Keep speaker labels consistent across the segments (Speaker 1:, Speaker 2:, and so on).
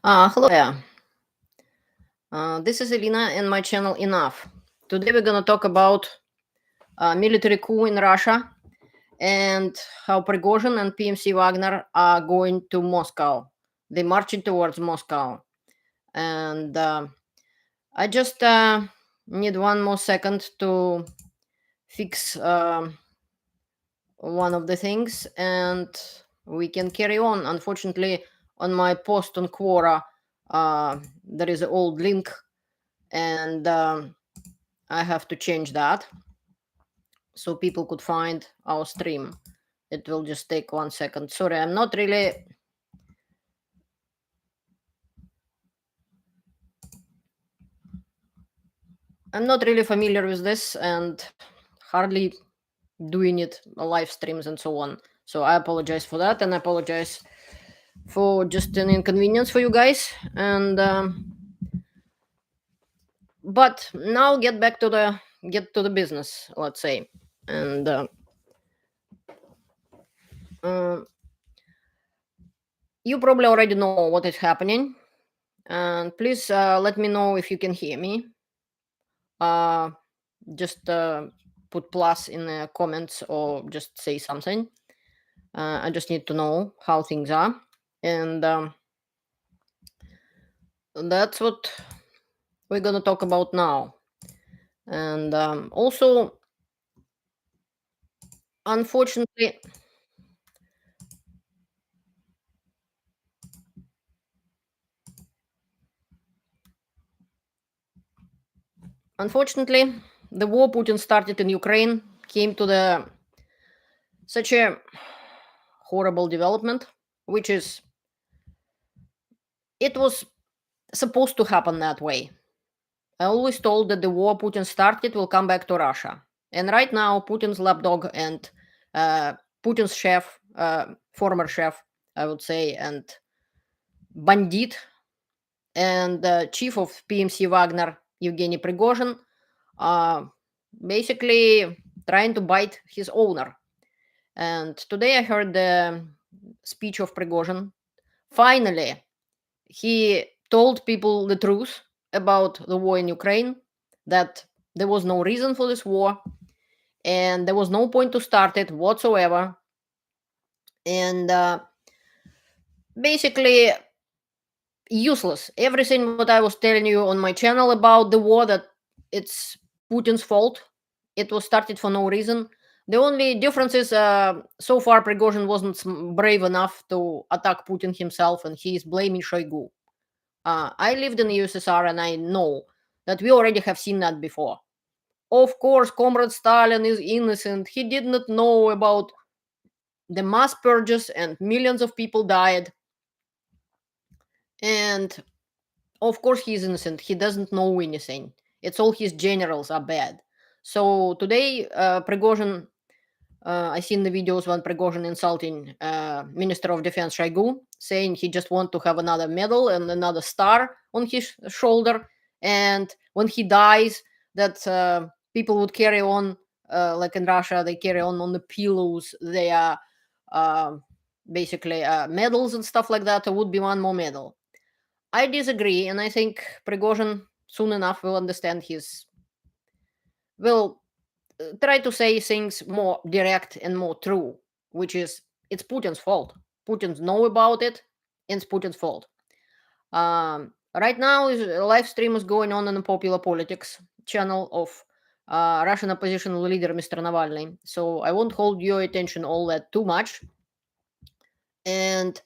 Speaker 1: Hello there. This is Elena and my channel Enough. Today we're going to talk about military coup in Russia and how Prigozhin and PMC Wagner are going to Moscow. They're marching towards Moscow. And I just need one more second to fix one of the things and we can carry on. Unfortunately, on my post on Quora, there is an old link and I have to change that so people could find our stream. It will just take 1 second. Sorry, I'm not really familiar with this and hardly doing it live streams and so on. So I apologize for that, and I apologize for just an inconvenience for you guys. And but now get to the business, let's say. And you probably already know what is happening, and please let me know if you can hear me. Just put plus in the comments or just say something. I just need to know how things are, and that's what we're gonna talk about now. And also, unfortunately, the war Putin started in Ukraine came to the such a horrible development, which is it was supposed to happen that way. I always told that the war Putin started will come back to Russia. And right now, Putin's lapdog and Putin's chef, former chef, I would say, and bandit and chief of PMC Wagner, Evgeny Prigozhin, basically trying to bite his owner. And today I heard the speech of Prigozhin. Finally, he told people the truth about the war in Ukraine, that there was no reason for this war and there was no point to start it whatsoever. And basically, useless. Everything what I was telling you on my channel about the war, that it's Putin's fault. It was started for no reason. The only difference is so far Prigozhin wasn't brave enough to attack Putin himself, and he is blaming Shoigu. I lived in the USSR and I know that we already have seen that before. Of course, Comrade Stalin is innocent. He did not know about the mass purges and millions of people died. And of course, he's innocent. He doesn't know anything. It's all his generals are bad. So today, Prigozhin, I seen the videos when Prigozhin insulting Minister of Defense Shoigu, saying he just want to have another medal and another star on his shoulder, and when he dies, that people would carry on, like in Russia, they carry on the pillows. They are basically medals and stuff like that. There would be one more medal. I disagree, and I think Prigozhin soon enough will understand will try to say things more direct and more true, which is it's Putin's fault. Putin's know about it, and it's Putin's fault. Right now, a live stream is going on the Popular Politics channel of Russian opposition leader Mr. Navalny. So I won't hold your attention all that too much. And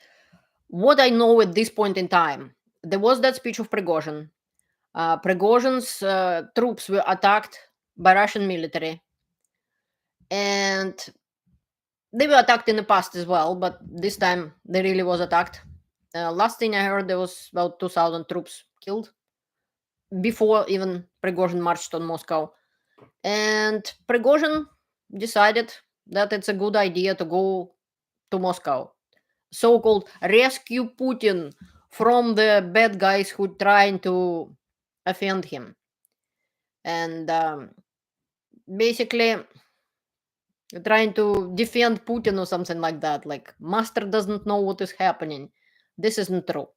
Speaker 1: what I know at this point in time, there was that speech of Prigozhin. Prigozhin's troops were attacked by Russian military, and they were attacked in the past as well, but this time they really was attacked. Last thing I heard, there was about 2,000 troops killed before even Prigozhin marched on Moscow. And Prigozhin decided that it's a good idea to go to Moscow, so-called rescue Putin from the bad guys who trying to offend him. And basically trying to defend Putin or something like that. Like, master doesn't know what is happening. This isn't true.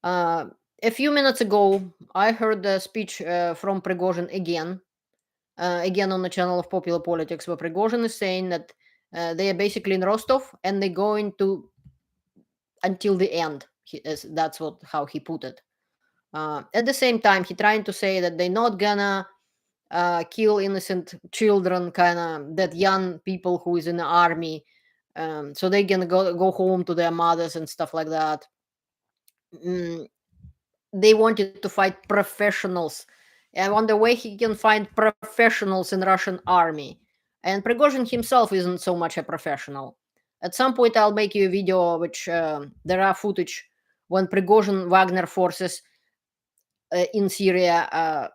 Speaker 1: Uh, a few minutes ago, I heard the speech from Prigozhin again on the channel of Popular Politics, where Prigozhin is saying that they are basically in Rostov and they're going to until the end. That's how he put it. At the same time, he trying to say that they're not gonna kill innocent children, kind of that young people who is in the army, so they can go home to their mothers and stuff like that. Mm, they wanted to fight professionals. I wonder where he can find professionals in Russian army. And Prigozhin himself isn't so much a professional. At some point, I'll make you a video which there are footage when Prigozhin Wagner forces in Syria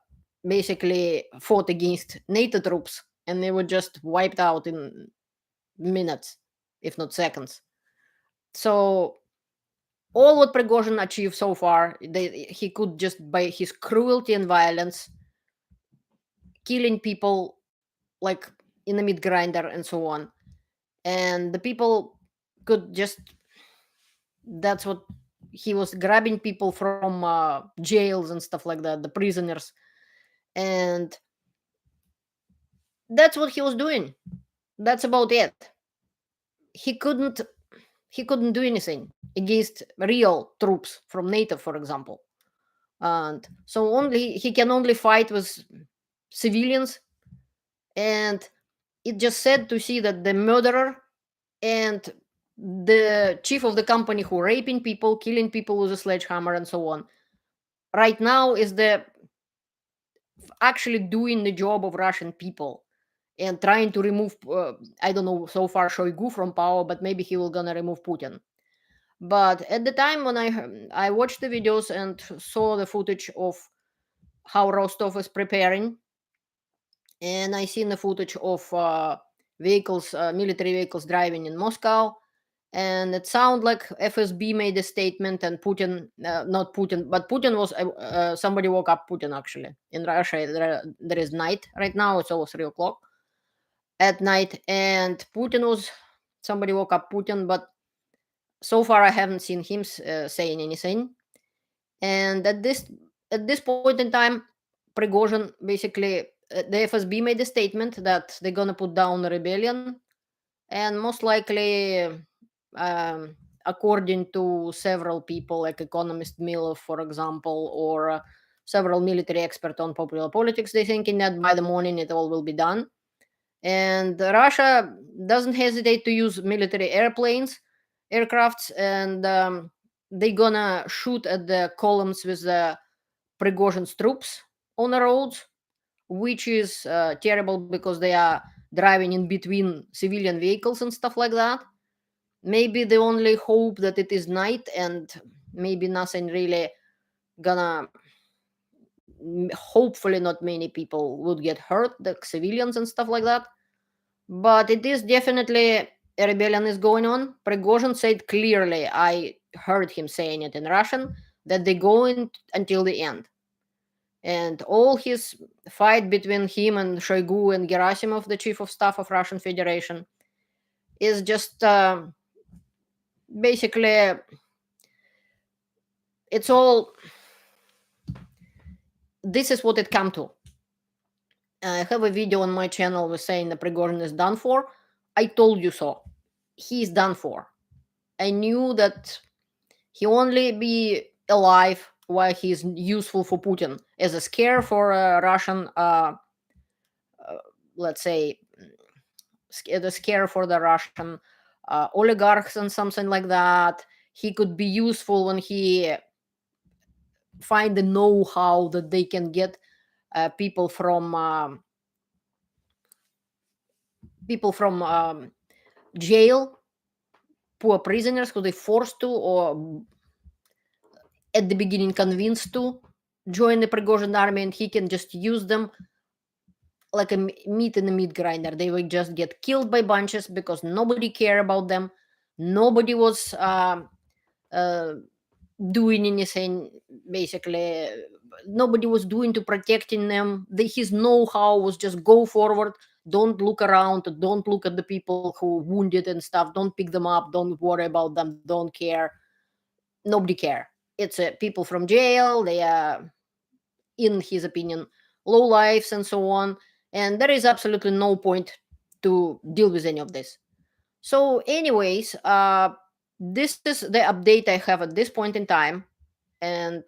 Speaker 1: basically fought against NATO troops, and they were just wiped out in minutes, if not seconds. So all what Prigozhin achieved so far, he could just by his cruelty and violence, killing people like in a meat grinder and so on, and the people could just that's what he was grabbing people from jails and stuff like that, the prisoners, and that's what he was doing. That's about it. He couldn't he couldn't do anything against real troops from NATO, for example. And so only he can only fight with civilians, and it just sad to see that the murderer and the chief of the company who raping people, killing people with a sledgehammer and so on, right now is the actually doing the job of Russian people and trying to remove I don't know so far Shoigu from power, but maybe he will gonna remove Putin. But at the time when I watched the videos and saw the footage of how Rostov is preparing, and I seen the footage of vehicles, military vehicles driving in Moscow, and it sounded like FSB made a statement, and Putin, not Putin, but Putin was somebody woke up Putin actually in Russia. There is night right now; it's over 3 o'clock at night, and Putin was somebody woke up Putin, but so far I haven't seen him saying anything. And at this point in time, Prigozhin basically the FSB made a statement that they're gonna put down the rebellion, and most likely, um, according to several people like economist Milov, for example, or several military experts on popular politics, they're thinking that by the morning it all will be done. And Russia doesn't hesitate to use military aircrafts, and they're gonna shoot at the columns with the Prigozhin's troops on the roads, which is terrible because they are driving in between civilian vehicles and stuff like that. Maybe they only hope that it is night and maybe nothing really gonna. Hopefully, not many people would get hurt, the civilians and stuff like that. But it is definitely a rebellion is going on. Prigozhin said clearly, I heard him saying it in Russian, that they're going until the end. And all his fight between him and Shoigu and Gerasimov, the chief of staff of Russian Federation, is just basically it's all. This is what it come to. I have a video on my channel with saying that Prigozhin is done for. I told you so. He's done for. I knew that he only be alive while he's useful for Putin as a scare for Russian, let's say, the scare for the Russian oligarchs and something like that. He could be useful when he find the know-how that they can get people from jail, poor prisoners who they forced to or at the beginning convinced to join the Prigozhin army, and he can just use them like a meat in a meat grinder. They will just get killed by bunches because nobody care about them. Nobody was uh, doing anything. Basically, nobody was doing to protecting them. His know-how was just go forward. Don't look around. Don't look at the people who wounded and stuff. Don't pick them up. Don't worry about them. Don't care. Nobody care. it's people from jail. They are, in his opinion, low lives and so on. And there is absolutely no point to deal with any of this. So, anyways, this is the update I have at this point in time. And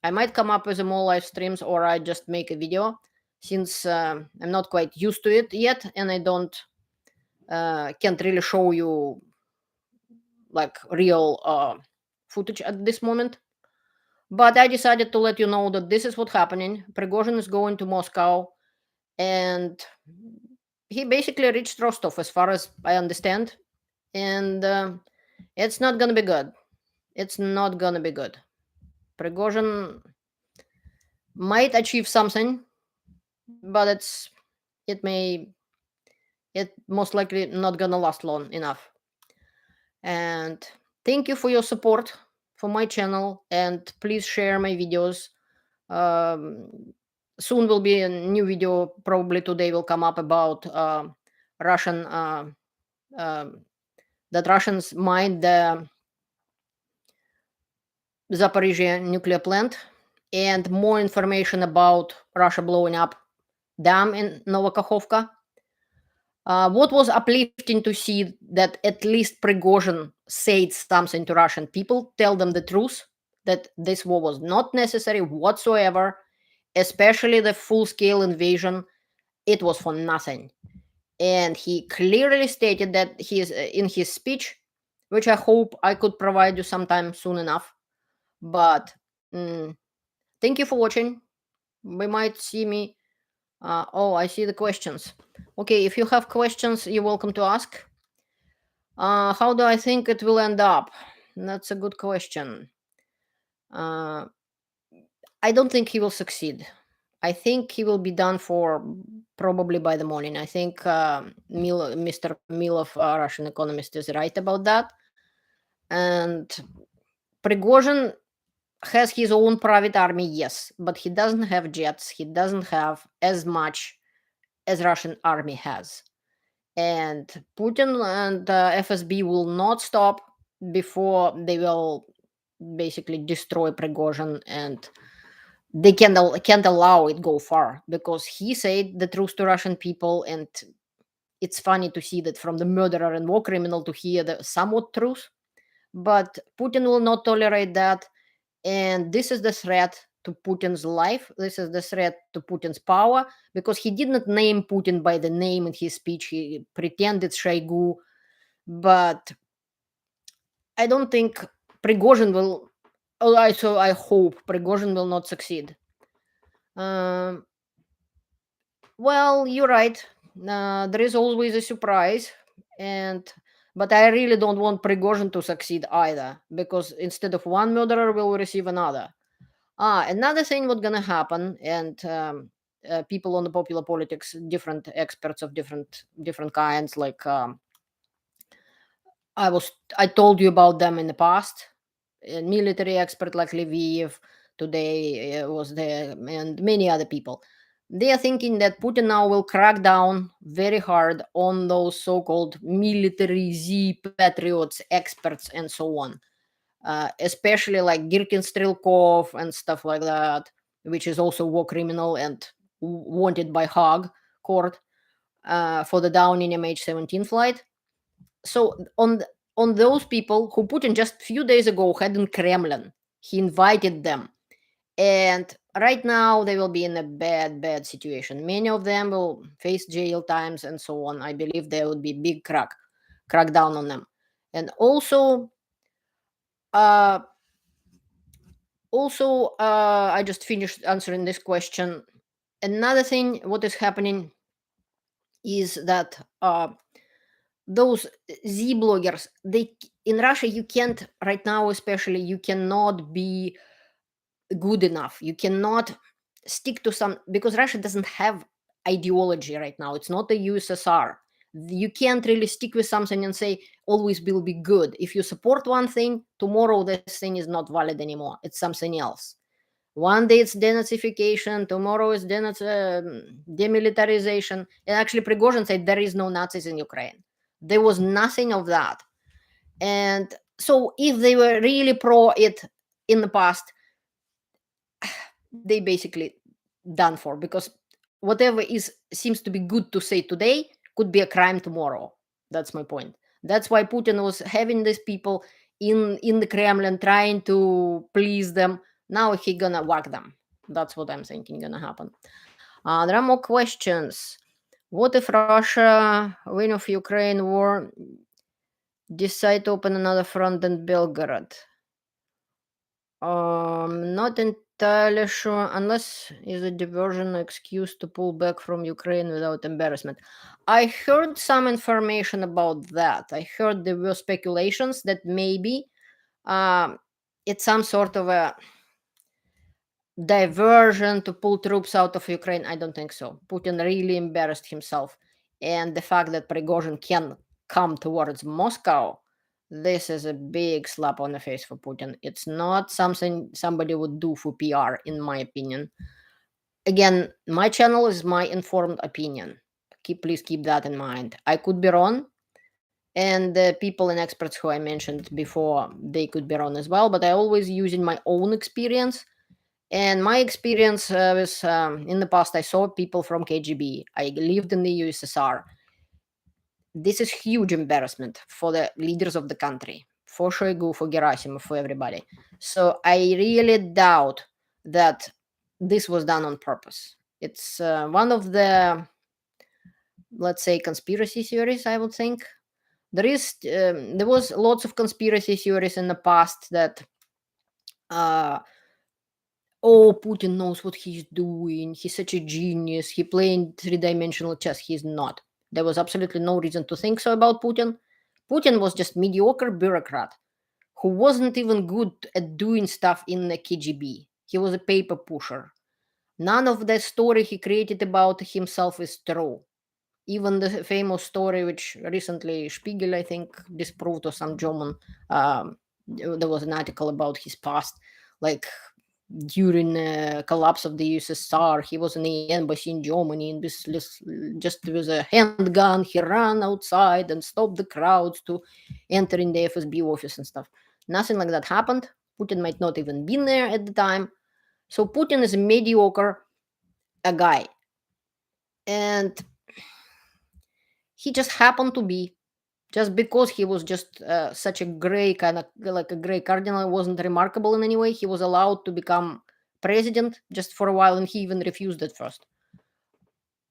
Speaker 1: I might come up with more live streams, or I just make a video, since I'm not quite used to it yet, and I don't can't really show you like real footage at this moment. But I decided to let you know that this is what's happening. Prigozhin is going to Moscow, and he basically reached Rostov, as far as I understand. And it's not gonna be good. It's not gonna be good. Prigozhin might achieve something, but it most likely not gonna last long enough. And thank you for your support for my channel, and please share my videos. Soon will be a new video, probably today will come up, about Russian that Russians mined the Zaporizhia nuclear plant, and more information about Russia blowing up dam in Novokakhovka. What was uplifting to see that at least Prigozhin said something to Russian people, tell them the truth, that this war was not necessary whatsoever, especially the full-scale invasion. It was for nothing. And he clearly stated that he is in his speech, which I hope I could provide you sometime soon enough. But thank you for watching. We might see me. Oh, I see the questions. Okay, if you have questions, you're welcome to ask. How do I think it will end up? That's a good question. I don't think he will succeed. I think he will be done for probably by the morning. I think Mr. Milov, Russian economist, is right about that. And Prigozhin has his own private army, yes, but he doesn't have jets. He doesn't have as much as Russian army has. And Putin and FSB will not stop before they will basically destroy Prigozhin, and they can't allow it go far, because he said the truth to Russian people. And it's funny to see that from the murderer and war criminal to hear the somewhat truth. But Putin will not tolerate that. And this is the threat to Putin's life. This is the threat to Putin's power, because he did not name Putin by the name in his speech. He pretended Shoigu. But I don't think Prigozhin will. So I hope Prigozhin will not succeed. Well, you're right. There is always a surprise, but I really don't want Prigozhin to succeed either, because instead of one murderer, we'll receive another. Another thing what's gonna happen, and people on the popular politics, different experts of different kinds, like I told you about them in the past. A military expert like Lviv today was there, and many other people. They are thinking that Putin now will crack down very hard on those so-called military Z patriots, experts, and so on. Especially like Girkin Strelkov and stuff like that, which is also war criminal and wanted by Hague court for the downing MH17 flight. So on those people who Putin just a few days ago had in Kremlin, he invited them, and right now they will be in a bad situation. Many of them will face jail times and so on. I believe there would be big crackdown on them. And also I just finished answering this question. Another thing what is happening is that those Z bloggers, they in Russia, you can't right now, especially, you cannot be good enough. You cannot stick to some, because Russia doesn't have ideology right now. It's not the USSR. You can't really stick with something and say always will be good. If you support one thing, tomorrow this thing is not valid anymore. It's something else. One day it's denazification, tomorrow is demilitarization. And actually, Prigozhin said there is no Nazis in Ukraine. There was nothing of that. And so if they were really pro it, in the past, they basically done for, because whatever is seems to be good to say today could be a crime tomorrow. That's my point. That's why Putin was having these people in the Kremlin, trying to please them. Now he gonna whack them. That's what I'm thinking gonna happen. There are more questions. What if Russia win of Ukraine war, decide to open another front in Belgorod? Not entirely sure, unless is a diversion excuse to pull back from Ukraine without embarrassment. I heard some information about that. I heard there were speculations that maybe it's some sort of a diversion to pull troops out of Ukraine. I don't think so. Putin really embarrassed himself. And the fact that Prigozhin can come towards Moscow, this is a big slap on the face for Putin. It's not something somebody would do for PR, in my opinion. Again, my channel is my informed opinion. Please keep that in mind. I could be wrong, and the people and experts who I mentioned before, they could be wrong as well. But I always using my own experience. And my experience was in the past, I saw people from KGB. I lived in the USSR. This is huge embarrassment for the leaders of the country, for Shoigu, for Gerasimov, for everybody. So I really doubt that this was done on purpose. It's one of the, let's say, conspiracy theories, I would think. There was lots of conspiracy theories in the past that oh, Putin knows what he's doing. He's such a genius. He playing three-dimensional chess. He's not. There was absolutely no reason to think so about Putin. Putin was just mediocre bureaucrat who wasn't even good at doing stuff in the KGB. He was a paper pusher. None of the story he created about himself is true. Even the famous story, which recently Spiegel, I think, disproved, or some German, there was an article about his past, like during collapse of the USSR, he was in the embassy in Germany, and just with a handgun, he ran outside and stopped the crowds to enter in the FSB office and stuff. Nothing like that happened. Putin might not even been there at the time. So Putin is a mediocre a guy, and he just happened to be, just because he was just such a gray kind of like a gray cardinal, wasn't remarkable in any way. He was allowed to become president just for a while, and he even refused at first.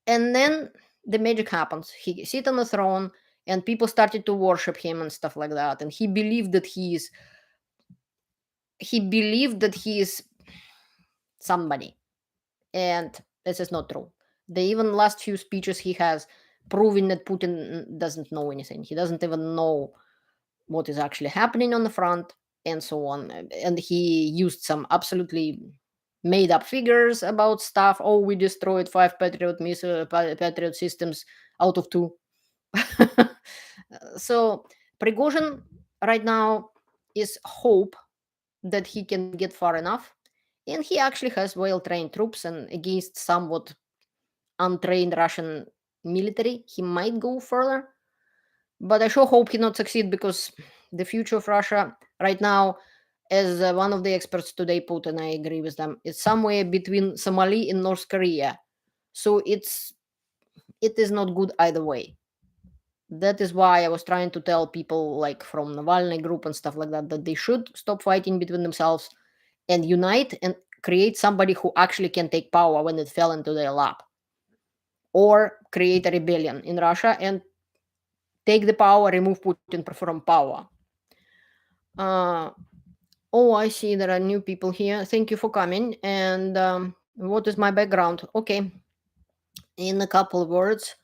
Speaker 1: And then the magic happens. He sit on the throne, and people started to worship him and stuff like that. And he believed that he is somebody, and this is not true. The even last few speeches he has proving that Putin doesn't know anything. He doesn't even know what is actually happening on the front, and so on. And he used some absolutely made up figures about stuff. Oh, we destroyed 5 Patriot systems out of 2. So Prigozhin right now is hope that he can get far enough, and he actually has well trained troops, and against somewhat untrained Russian military, he might go further. But I sure hope he not succeed, because the future of Russia right now, as one of the experts today put, and I agree with them, it's somewhere between Somalia and North Korea. So it is not good either way. That is why I was trying to tell people like from Navalny group and stuff like that, that they should stop fighting between themselves and unite and create somebody who actually can take power when it fell into their lap, or create a rebellion in Russia and take the power, remove Putin from power. Oh, I see there are new people here. Thank you for coming. And what is my background? Okay. In a couple of words,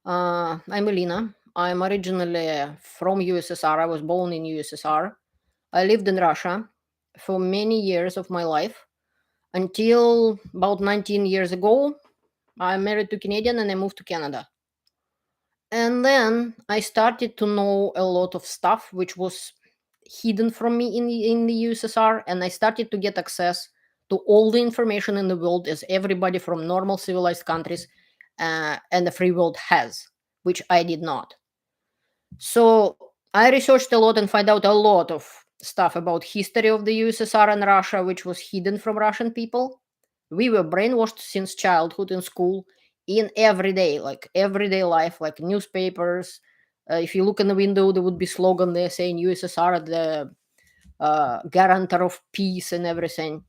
Speaker 1: I'm Elena. I'm originally from USSR. I was born in USSR. I lived in Russia for many years of my life until about 19 years ago. I married to Canadian and I moved to Canada. And then I started to know a lot of stuff which was hidden from me in the USSR, and I started to get access to all the information in the world as everybody from normal civilized countries and the free world has, which I did not. So I researched a lot and find out a lot of stuff about history of the USSR and Russia, which was hidden from Russian people. We were brainwashed since childhood in school, in everyday life, like newspapers. If you look in the window, there would be slogan there saying USSR, the guarantor of peace and everything.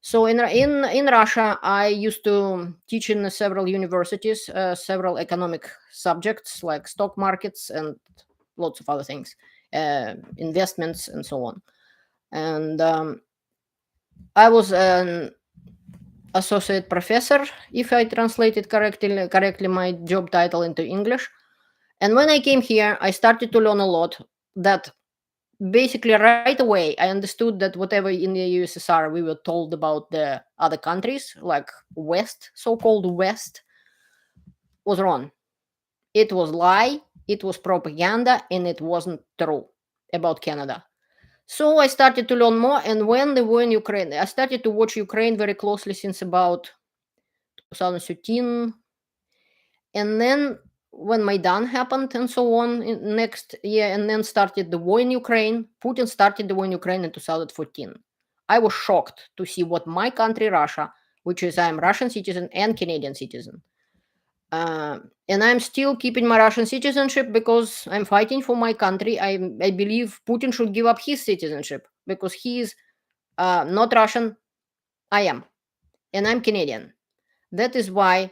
Speaker 1: So in Russia, I used to teach in several universities, several economic subjects like stock markets and lots of other things, investments and so on. And I was an associate professor, if I translated correctly my job title into English. And when I came here, I started to learn a lot. That basically right away I understood that whatever in the USSR we were told about the other countries, like West, so-called West, was wrong. It was lie, it was propaganda, and it wasn't true about Canada. So I started to learn more, and when the war in Ukraine, I started to watch Ukraine very closely since about 2013. And then when Maidan happened and so on next year, and then started the war in Ukraine, Putin started the war in Ukraine in 2014. I was shocked to see what my country, Russia, which is I'm Russian citizen and Canadian citizen, and I'm still keeping my Russian citizenship because I'm fighting for my country. I believe Putin should give up his citizenship because he is not Russian. I am, and I'm Canadian. That is why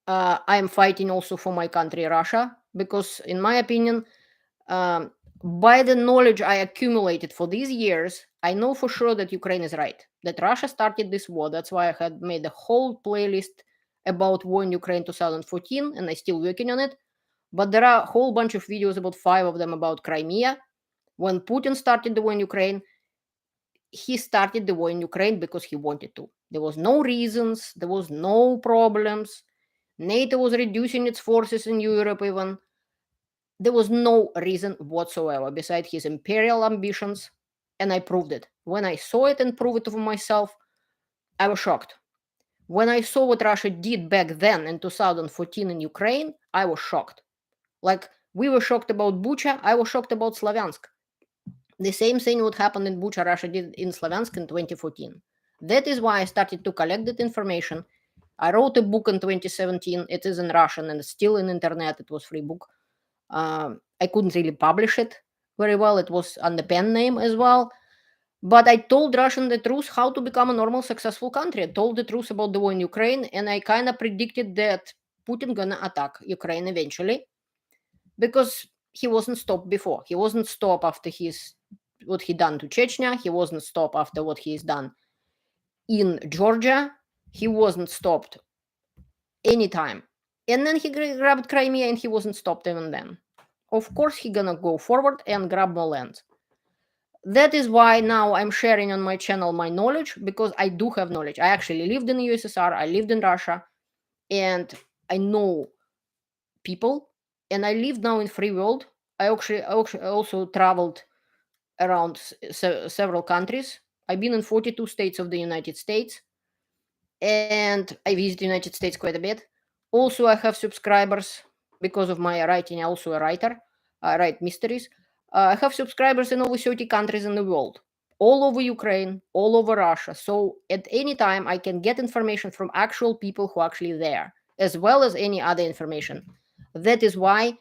Speaker 1: I'm fighting also for my country, Russia, because in my opinion, um, by the knowledge I accumulated for these years, I know for sure that Ukraine is right, that Russia started this war. That's why I had made a whole playlist about war in Ukraine 2014, and I still working on it. But there are a whole bunch of videos, about 5 of them, about Crimea. When Putin started the war in Ukraine, he started the war in Ukraine because he wanted to. There was no reasons, there was no problems. NATO was reducing its forces in Europe even. There was no reason whatsoever besides his imperial ambitions, and I proved it. When I saw it and proved it for myself, I was shocked. When I saw what Russia did back then in 2014 in Ukraine, I was shocked. Like we were shocked about Bucha, I was shocked about Slavyansk. The same thing would happen in Bucha, Russia did in Slavyansk in 2014. That is why I started to collect that information. I wrote a book in 2017. It is in Russian and it's still in internet. It was free book. I couldn't really publish it very well. It was under pen name as well. But I told Russian the truth how to become a normal, successful country. I told the truth about the war in Ukraine, and I kind of predicted that Putin gonna attack Ukraine eventually because he wasn't stopped before. He wasn't stopped after what he done to Chechnya. He wasn't stopped after what he's done in Georgia. He wasn't stopped anytime. And then he grabbed Crimea and he wasn't stopped even then. Of course, he gonna go forward and grab more land. That is why now I'm sharing on my channel my knowledge, because I do have knowledge. I actually lived in the USSR, I lived in Russia, and I know people, and I live now in free world. I also traveled around several countries. I've been in 42 states of the United States, and I visit the United States quite a bit. Also, I have subscribers because of my writing. I'm also a writer. I write mysteries. I have subscribers in over 30 countries in the world, all over Ukraine, all over Russia. So at any time, I can get information from actual people who are actually there, as well as any other information. That is why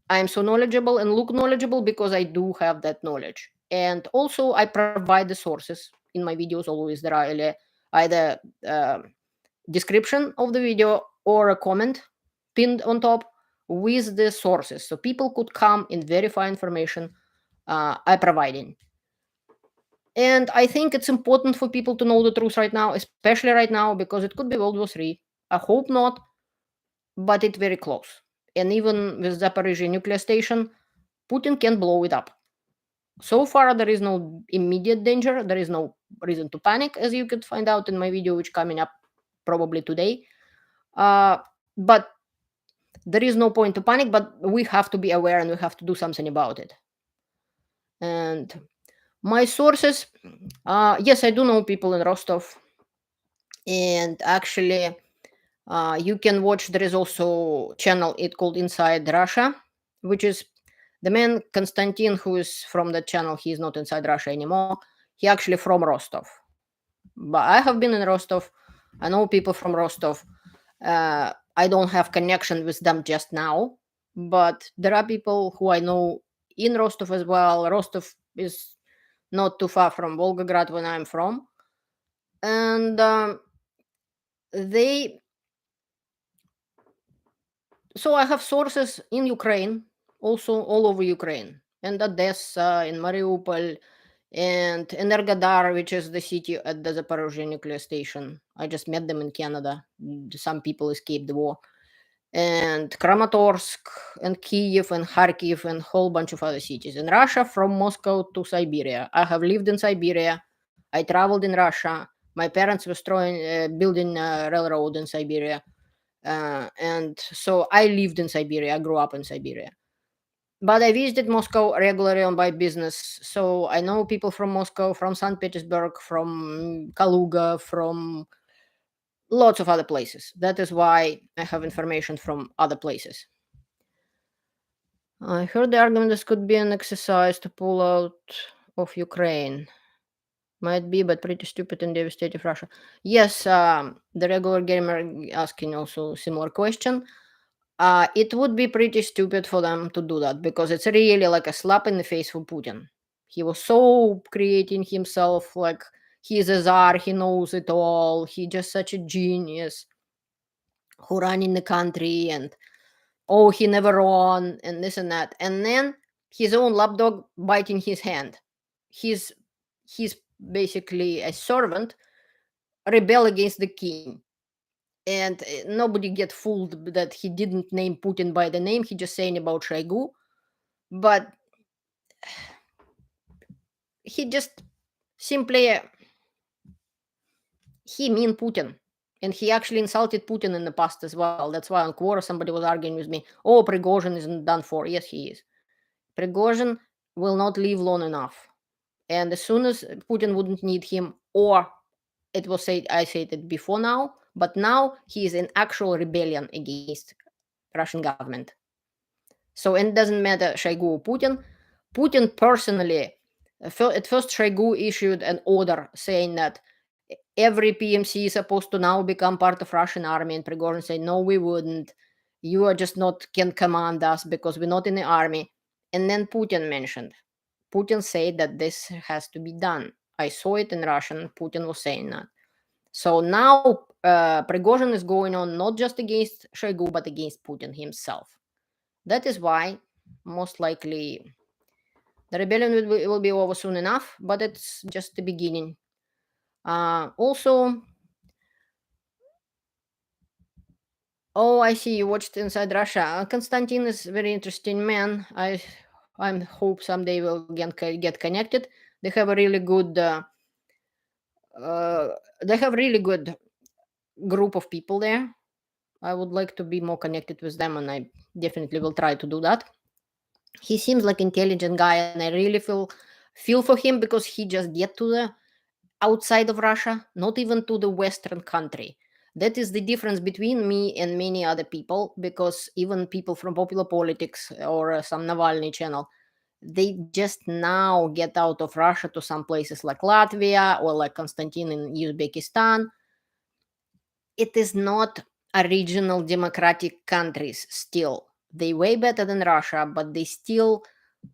Speaker 1: I'm so knowledgeable and look knowledgeable, because I do have that knowledge. And also, I provide the sources in my videos. Always there are either description of the video or a comment pinned on top with the sources, so people could come and verify information I providing. And I think it's important for people to know the truth right now, especially right now, because it could be World War III. I hope not, but it's very close. And even with Zaporizhia nuclear station, Putin can blow it up. So far, there is no immediate danger. There is no reason to panic, as you could find out in my video, which coming up probably today. But there is no point to panic, but we have to be aware and we have to do something about it. And my sources, yes, I do know people in Rostov. And actually, you can watch, there is also channel, it called Inside Russia, which is The man Konstantin, who is from the channel, he is not inside Russia anymore. He actually from Rostov. But I have been in Rostov. I know people from Rostov. I don't have connection with them just now, but there are people who I know in Rostov as well. Rostov is not too far from Volgograd, when I'm from, and they. So I have sources in Ukraine, also all over Ukraine, and Odessa, in Mariupol, and Energodar, which is the city at the Zaporozhye nuclear station. I just met them in Canada. Some people escaped the war. And Kramatorsk, and Kiev, and Kharkiv, and whole bunch of other cities. In Russia, from Moscow to Siberia. I have lived in Siberia. I traveled in Russia. My parents were building a railroad in Siberia. And so I lived in Siberia. I grew up in Siberia. But I visited Moscow regularly on my business. So I know people from Moscow, from St. Petersburg, from Kaluga, from lots of other places. That is why I have information from other places. I heard the argument this could be an exercise to pull out of Ukraine. Might be, but pretty stupid and devastating Russia. Yes, the regular gamer asking also similar question. It would be pretty stupid for them to do that because it's really like a slap in the face for Putin. He was so creating himself like he's a czar, he knows it all, he just such a genius who running the country, and oh, he never won, and this and that. And then his own lapdog biting his hand. He's basically a servant, rebel against the king. And nobody get fooled that he didn't name Putin by the name. He just saying about Shoigu, but he just simply he mean Putin, and he actually insulted Putin in the past as well. That's why on Quora somebody was arguing with me. Oh, Prigozhin isn't done for. Yes, he is. Prigozhin will not live long enough, and as soon as Putin wouldn't need him, or it was said, I said it before now, but now he is in actual rebellion against Russian government. So it doesn't matter Shoigu or Putin. Putin personally, at first Shoigu issued an order saying that every PMC is supposed to now become part of Russian army, and Prigozhin said, no, we wouldn't. You are just not can command us because we're not in the army. And then Putin mentioned. Putin said that this has to be done. I saw it in Russian. Putin was saying that. So now Prigozhin is going on not just against Shoigu, but against Putin himself. That is why, most likely, the rebellion will be over soon enough, but it's just the beginning. Also, oh, I see you watched Inside Russia. Konstantin is a very interesting man. I hope someday we'll get connected. They have a really good. They have really good group of people there. I would like to be more connected with them, and I definitely will try to do that. He seems like intelligent guy, and I really feel for him because he just get to the outside of Russia, not even to the Western country. That is the difference between me and many other people, because even people from Popular Politics or some Navalny channel, they just now get out of Russia to some places like Latvia or like Konstantin in Uzbekistan. It is not a regional democratic countries still. They way better than Russia, but they still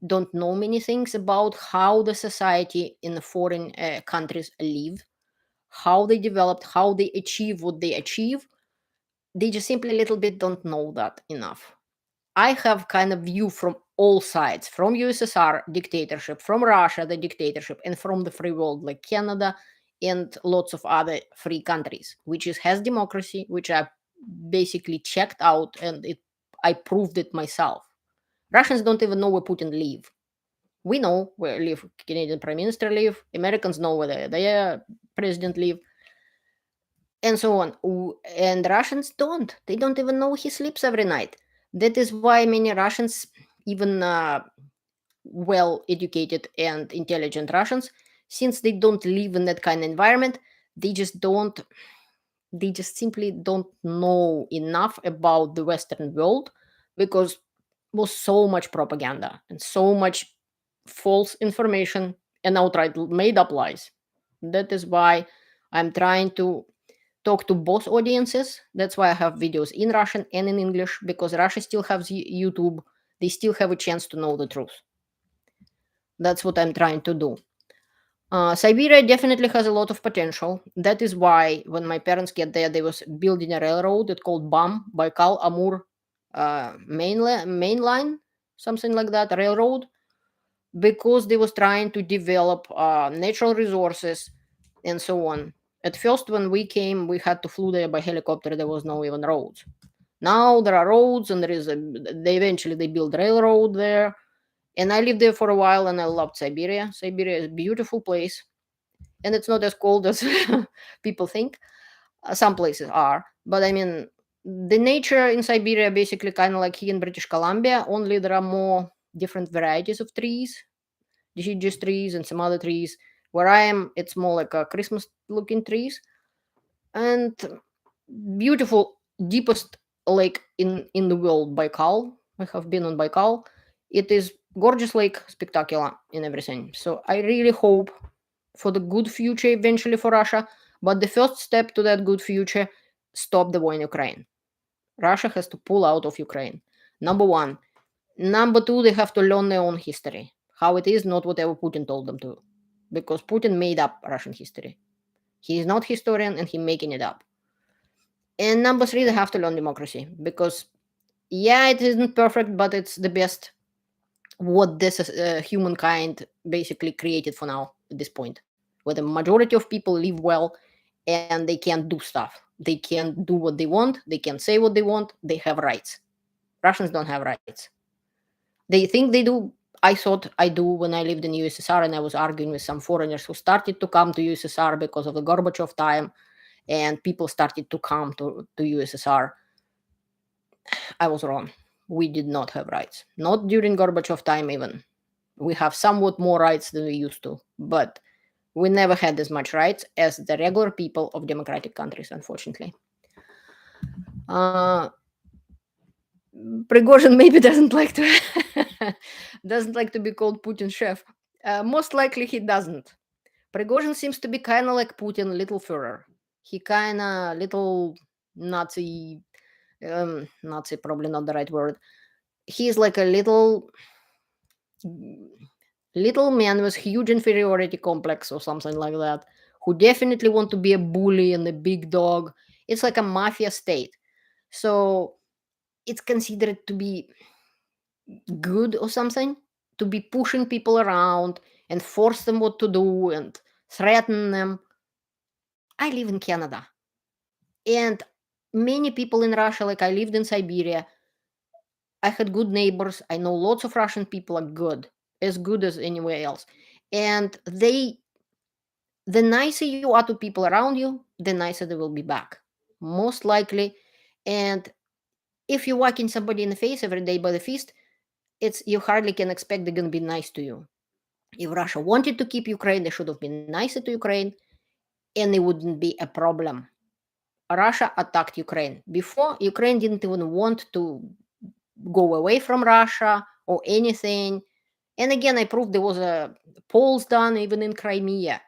Speaker 1: don't know many things about how the society in the foreign countries live, how they developed, how they achieve what they achieve. They just simply a little bit don't know that enough. I have kind of view from all sides, from USSR dictatorship, from Russia the dictatorship, and from the free world like Canada and lots of other free countries, which has democracy, which I basically checked out, and I proved it myself. Russians don't even know where Putin live. We know where Canadian Prime Minister live. Americans know where their president live, and so on. And Russians don't. They don't even know he sleeps every night. That is why many Russians, even well educated and intelligent Russians, since they don't live in that kind of environment, they just simply don't know enough about the Western world, because was so much propaganda and so much false information and outright made up lies. That is why I'm trying to talk to both audiences. That's why I have videos in Russian and in English, because Russia still has YouTube. They still have a chance to know the truth. That's what I'm trying to do. Siberia definitely has a lot of potential. That is why when my parents get there, they was building a railroad. It's called BAM, Baikal Amur main line, something like that, railroad, because they was trying to develop natural resources and so on. At first, when we came, we had to flew there by helicopter. There was no even roads. Now there are roads, and there is a. They eventually they build railroad there, and I lived there for a while, and I loved Siberia. Siberia is a beautiful place, and it's not as cold as people think. Some places are, but I mean, the nature in Siberia basically kind of like here in British Columbia. Only there are more different varieties of trees, deciduous trees, and some other trees. Where I am, it's more like a Christmas-looking trees, and beautiful, deepest lake in the world, Baikal. I have been on Baikal. It is gorgeous lake, spectacular in everything. So I really hope for the good future eventually for Russia. But the first step to that good future, stop the war in Ukraine. Russia has to pull out of Ukraine. Number one. Number two, they have to learn their own history. How it is, not whatever Putin told them to. Because Putin made up Russian history. He is not historian and he's making it up. And number three, they have to learn democracy. Because, yeah, it isn't perfect, but it's the best what this humankind basically created for now at this point, where the majority of people live well and they can do stuff. They can do what they want. They can say what they want. They have rights. Russians don't have rights. They think they do. I thought I do when I lived in USSR, and I was arguing with some foreigners who started to come to USSR because of the Gorbachev time, and people started to come to USSR. I was wrong. We did not have rights. Not during Gorbachev time even. We have somewhat more rights than we used to, but we never had as much rights as the regular people of democratic countries, unfortunately. Uh, Prigozhin maybe doesn't like to doesn't like to be called Putin's chef. Most likely he doesn't. Prigozhin seems to be kind of like Putin, a little Führer. He kind of little Nazi, Nazi probably not the right word. He's like a little man with huge inferiority complex or something like that, who definitely want to be a bully and a big dog. It's like a mafia state. So it's considered to be good or something, to be pushing people around and force them what to do and threaten them. I live in Canada, and many people in Russia, like I lived in Siberia, I had good neighbors. I know lots of Russian people are good as anywhere else. And the nicer you are to people around you, the nicer they will be back, most likely. And if you're whacking somebody in the face every day by the fist, it's you hardly can expect they're gonna be nice to you. If Russia wanted to keep Ukraine, they should have been nicer to Ukraine, and it wouldn't be a problem. Russia attacked Ukraine. Before, Ukraine didn't even want to go away from Russia or anything. And again, I proved there was a polls done even in Crimea,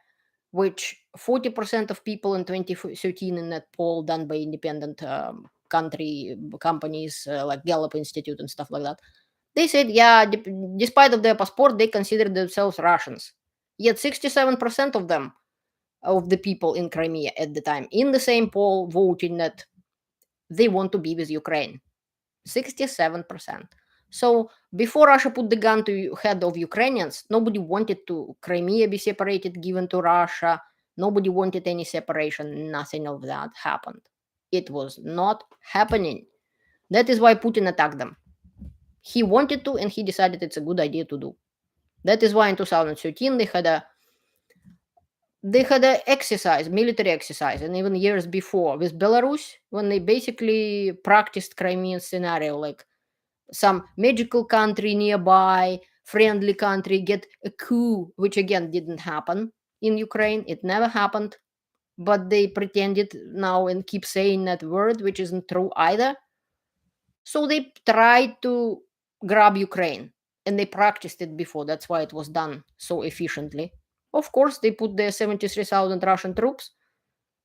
Speaker 1: which 40% of people in 2013 in that poll done by independent companies like Gallup Institute and stuff like that, they said, yeah, despite of their passport, they consider themselves Russians. Yet 67% of them, of the people in Crimea at the time, in the same poll, voting that they want to be with Ukraine. 67%. So before Russia put the gun to head of Ukrainians, nobody wanted to Crimea be separated, given to Russia. Nobody wanted any separation. Nothing of that happened. It was not happening. That is why Putin attacked them. He wanted to, and he decided it's a good idea to do. That is why in 2013 they had a exercise, military exercise, and even years before with Belarus, when they basically practiced Crimean scenario, like some magical country nearby, friendly country, get a coup, which again didn't happen in Ukraine. It never happened, but they pretended now and keep saying that word, which isn't true either. So they tried to grab Ukraine. And they practiced it before. That's why it was done so efficiently. Of course, they put their 73,000 Russian troops,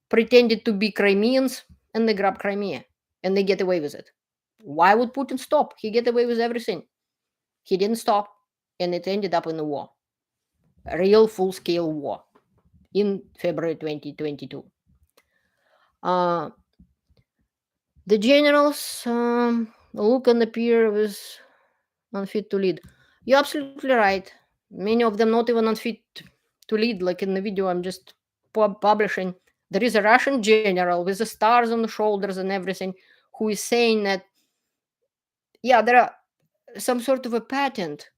Speaker 1: pretended to be Crimeans, and they grab Crimea. And they get away with it. Why would Putin stop? He get away with everything. He didn't stop. And it ended up in a war. A real full-scale war in February 2022. The generals look and appear with unfit to lead. You're absolutely right. Many of them not even unfit to lead. Like in the video I'm just publishing, there is a Russian general with the stars on the shoulders and everything who is saying that, yeah, there are some sort of a patent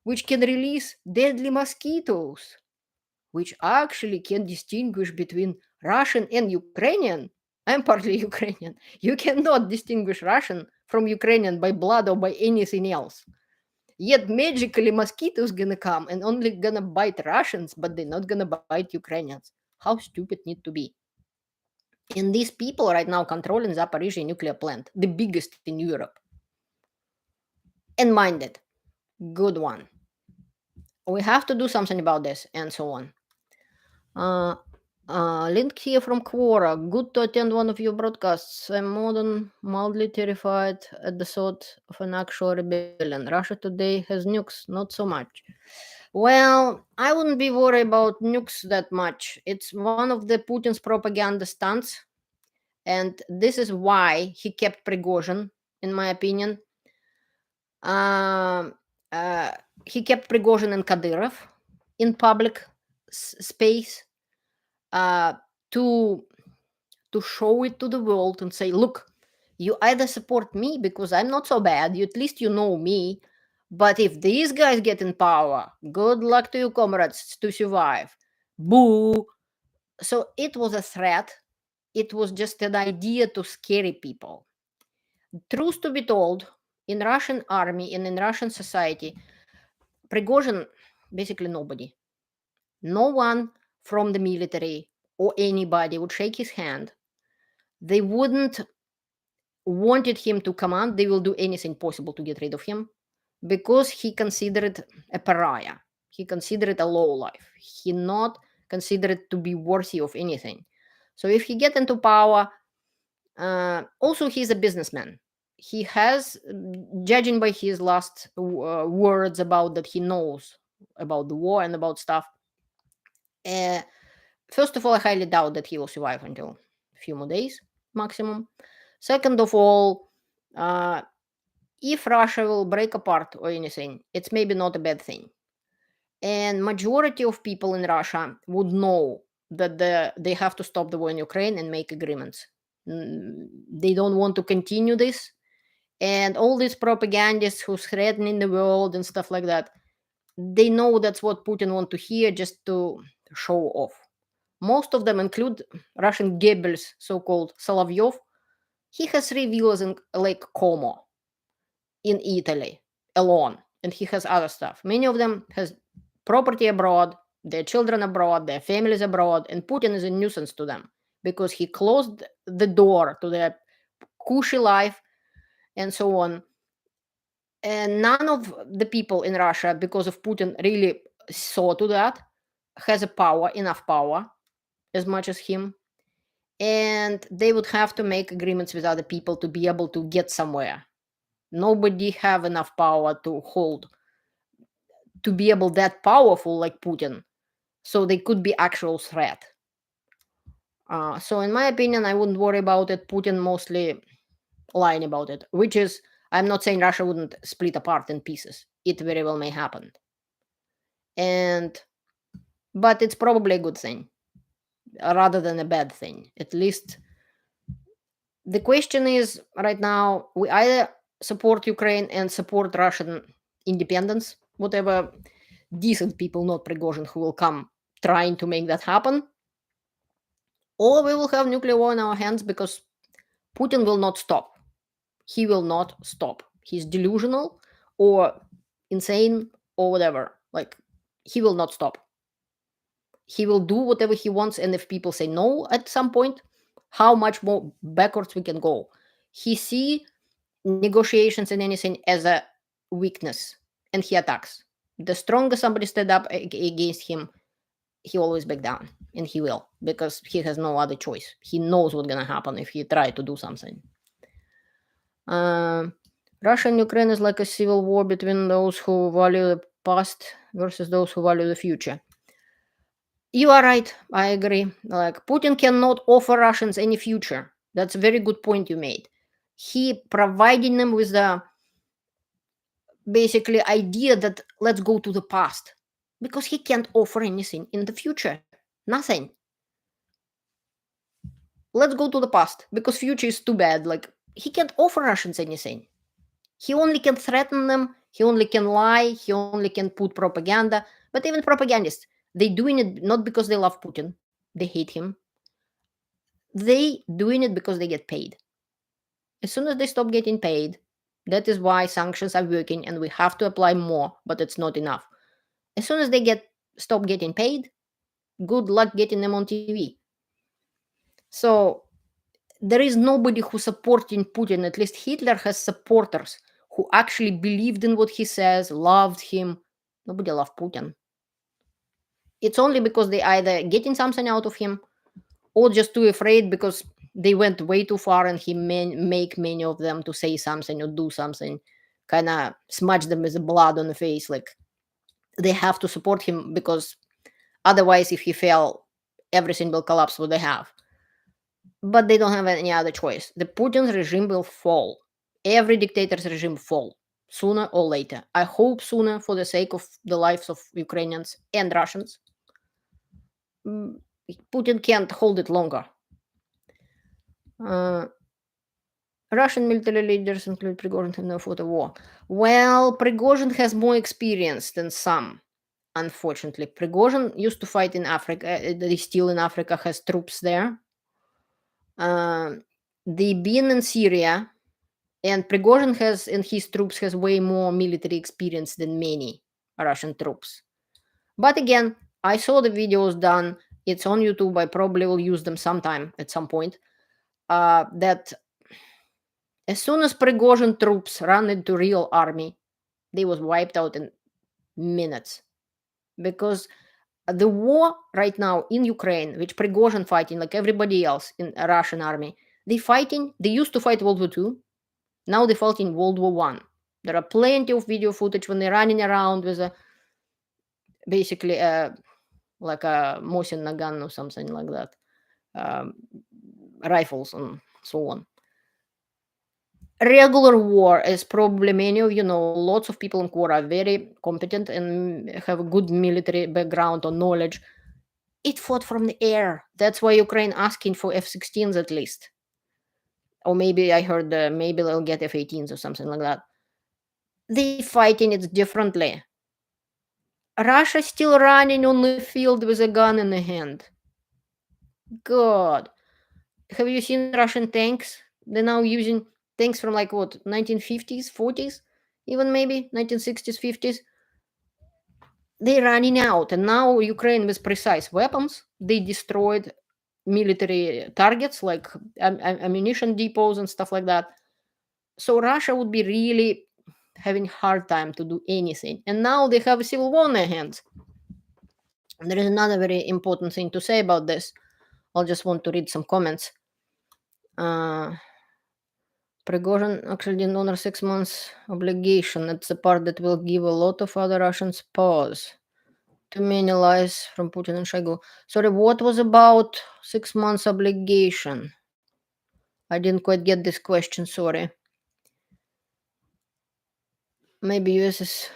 Speaker 1: which can release deadly mosquitoes, which actually can distinguish between Russian and Ukrainian. I'm partly Ukrainian. You cannot distinguish Russian from Ukrainian by blood or by anything else. Yet magically mosquitoes gonna come and only gonna bite Russians, but they're not gonna bite Ukrainians. How stupid need to be? And these people right now controlling Zaporizhzhia nuclear plant, the biggest in Europe. And mind it, good one. We have to do something about this, and so on. Link here from Quora. Good to attend one of your broadcasts. I'm more than mildly terrified at the thought of an actual rebellion. Russia today has nukes, not so much. Well, I wouldn't be worried about nukes that much. It's one of the Putin's propaganda stunts, and this is why he kept Prigozhin, in my opinion. He kept Prigozhin and Kadyrov in public space to show it to the world and say, look, you either support me because I'm not so bad, you, at least you know me, but if these guys get in power, good luck to you, comrades, to survive. Boo. So it was a threat. It was just an idea to scare people. Truth to be told, in Russian army and in Russian society, Prigozhin, basically nobody. No one from the military or anybody would shake his hand. They wouldn't wanted him to command. They will do anything possible to get rid of him because he considered a pariah. He considered a low life. He not considered to be worthy of anything. So if he get into power, also he's a businessman. He has, judging by his last words about that he knows about the war and about stuff. First of all, I highly doubt that he will survive until a few more days maximum. Second of all, if Russia will break apart or anything, it's maybe not a bad thing. And majority of people in Russia would know that they have to stop the war in Ukraine and make agreements. They don't want to continue this. And all these propagandists who's threatening the world and stuff like that, they know that's what Putin want to hear just to show off. Most of them include Russian Goebbels, so-called Solovyov. He has 3 villas in Lake Como in Italy alone, and he has other stuff. Many of them has property abroad, their children abroad, their families abroad, and Putin is a nuisance to them because he closed the door to their cushy life and so on. And none of the people in Russia, because of Putin, really saw to that, has a power, enough power, as much as him. And they would have to make agreements with other people to be able to get somewhere. Nobody have enough power to hold, to be able that powerful like Putin, so they could be actual threat. So in my opinion, I wouldn't worry about it. Putin mostly lying about it, which is, I'm not saying Russia wouldn't split apart in pieces. It very well may happen. But it's probably a good thing rather than a bad thing. At least the question is right now, we either support Ukraine and support Russian independence, whatever decent people, not Prigozhin, who will come trying to make that happen, or we will have nuclear war in our hands because Putin will not stop. He will not stop. He's delusional or insane or whatever. Like, he will not stop. He will do whatever he wants, and if people say no at some point, how much more backwards we can go. He see negotiations and anything as a weakness and he attacks. The stronger somebody stand up against him, he always back down, and he will, because he has no other choice. He knows what's gonna happen if he try to do something. Russia and Ukraine is like a civil war between those who value the past versus those who value the future. You are right. I agree. Like, Putin cannot offer Russians any future. That's a very good point you made. He providing them with the basically idea that let's go to the past, because he can't offer anything in the future. Nothing. Let's go to the past because future is too bad. Like, he can't offer Russians anything. He only can threaten them. He only can lie. He only can put propaganda. But even propagandists, they doing it not because they love Putin. They hate him. They doing it because they get paid. As soon as they stop getting paid, that is why sanctions are working and we have to apply more, but it's not enough. As soon as they stop getting paid, good luck getting them on TV. So there is nobody who supporting Putin. At least Hitler has supporters who actually believed in what he says, loved him. Nobody loved Putin. It's only because they either getting something out of him or just too afraid because they went way too far and he make many of them to say something or do something, kind of smudge them with the blood on the face. Like, they have to support him because otherwise, if he fail, everything will collapse what they have. But they don't have any other choice. The Putin's regime will fall. Every dictator's regime fall sooner or later. I hope sooner for the sake of the lives of Ukrainians and Russians. Putin can't hold it longer. Russian military leaders include Prigozhin have no fought a war. Well, Prigozhin has more experience than some. Unfortunately, Prigozhin used to fight in Africa. He's still in Africa, has troops there. They've been in Syria, and Prigozhin has, and his troops has way more military experience than many Russian troops. But again, I saw the videos done. It's on YouTube. I probably will use them sometime at some point. That as soon as Prigozhin troops run into real army, they was wiped out in minutes. Because the war right now in Ukraine, which Prigozhin fighting like everybody else in a Russian army, they used to fight World War II. Now they fought in World War One. There are plenty of video footage when they're running around with basically like a Mosin Nagant or something like that, rifles and so on. Regular war, as probably many of you know, lots of people in war are very competent and have a good military background or knowledge. It fought from the air. That's why Ukraine asking for F-16s at least. Or maybe I heard maybe they'll get F-18s or something like that. They fighting it differently. Russia still running on the field with a gun in the hand. God. Have you seen Russian tanks? They're now using tanks from like what, 1950s, 40s? Even maybe 1960s, 50s? They're running out. And now Ukraine with precise weapons, they destroyed military targets like ammunition depots and stuff like that. So Russia would be really having hard time to do anything. And now they have a civil war in their hands. And there is another very important thing to say about this. I'll just want to read some comments. Prigozhin actually didn't honor 6 months obligation. That's the part that will give a lot of other Russians pause. Too many lies from Putin and Shoigu. Sorry, what was about 6 months obligation? I didn't quite get this question, sorry. Maybe US is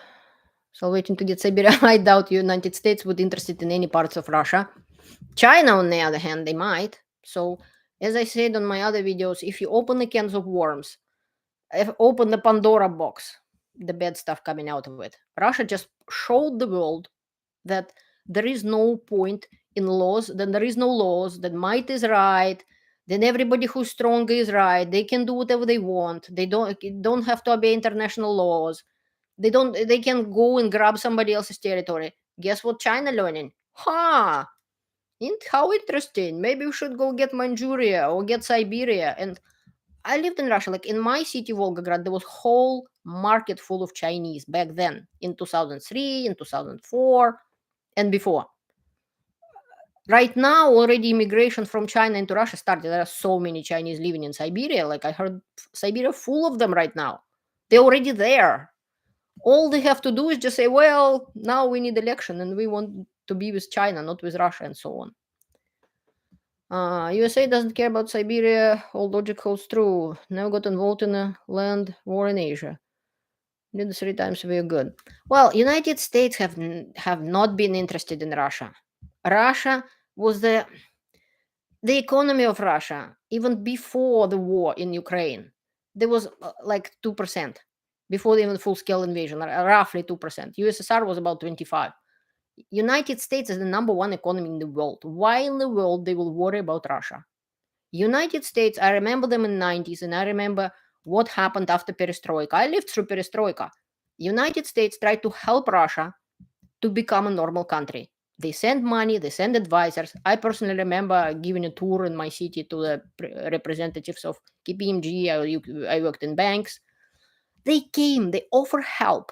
Speaker 1: still waiting to get Siberia. I doubt United States would interested in any parts of Russia. China, on the other hand, they might. So, as I said on my other videos, if you open the cans of worms, open the Pandora box, the bad stuff coming out of it, Russia just showed the world that there is no point in laws, then there is no laws, that might is right, then everybody who's strong is right, they can do whatever they want, they don't have to obey international laws, they can go and grab somebody else's territory. Guess what China learning? How interesting. Maybe we should go get Manchuria or get Siberia. And I lived in Russia. Like in my city, Volgograd, there was whole market full of Chinese back then in 2003, in 2004, and before. Right now, already immigration from China into Russia started. There are so many Chinese living in Siberia. Like I heard Siberia full of them right now. They're already there. All they have to do is just say, well, now we need election and we want to be with China, not with Russia, and so on. USA doesn't care about Siberia. All logic holds true. Never got involved in a land war in Asia. Did it 3 times. We're good. Well, United States have not been interested in Russia. Russia was the economy of Russia even before the war in Ukraine. There was like 2% before even full scale invasion, roughly 2%. USSR was about 25. United States is the number one economy in the world. Why in the world they will worry about Russia? United States, I remember them in the 90s, and I remember what happened after perestroika. I lived through perestroika. United States tried to help Russia to become a normal country. They send money, they send advisors. I personally remember giving a tour in my city to the representatives of KPMG. I worked in banks. They came, they offer help.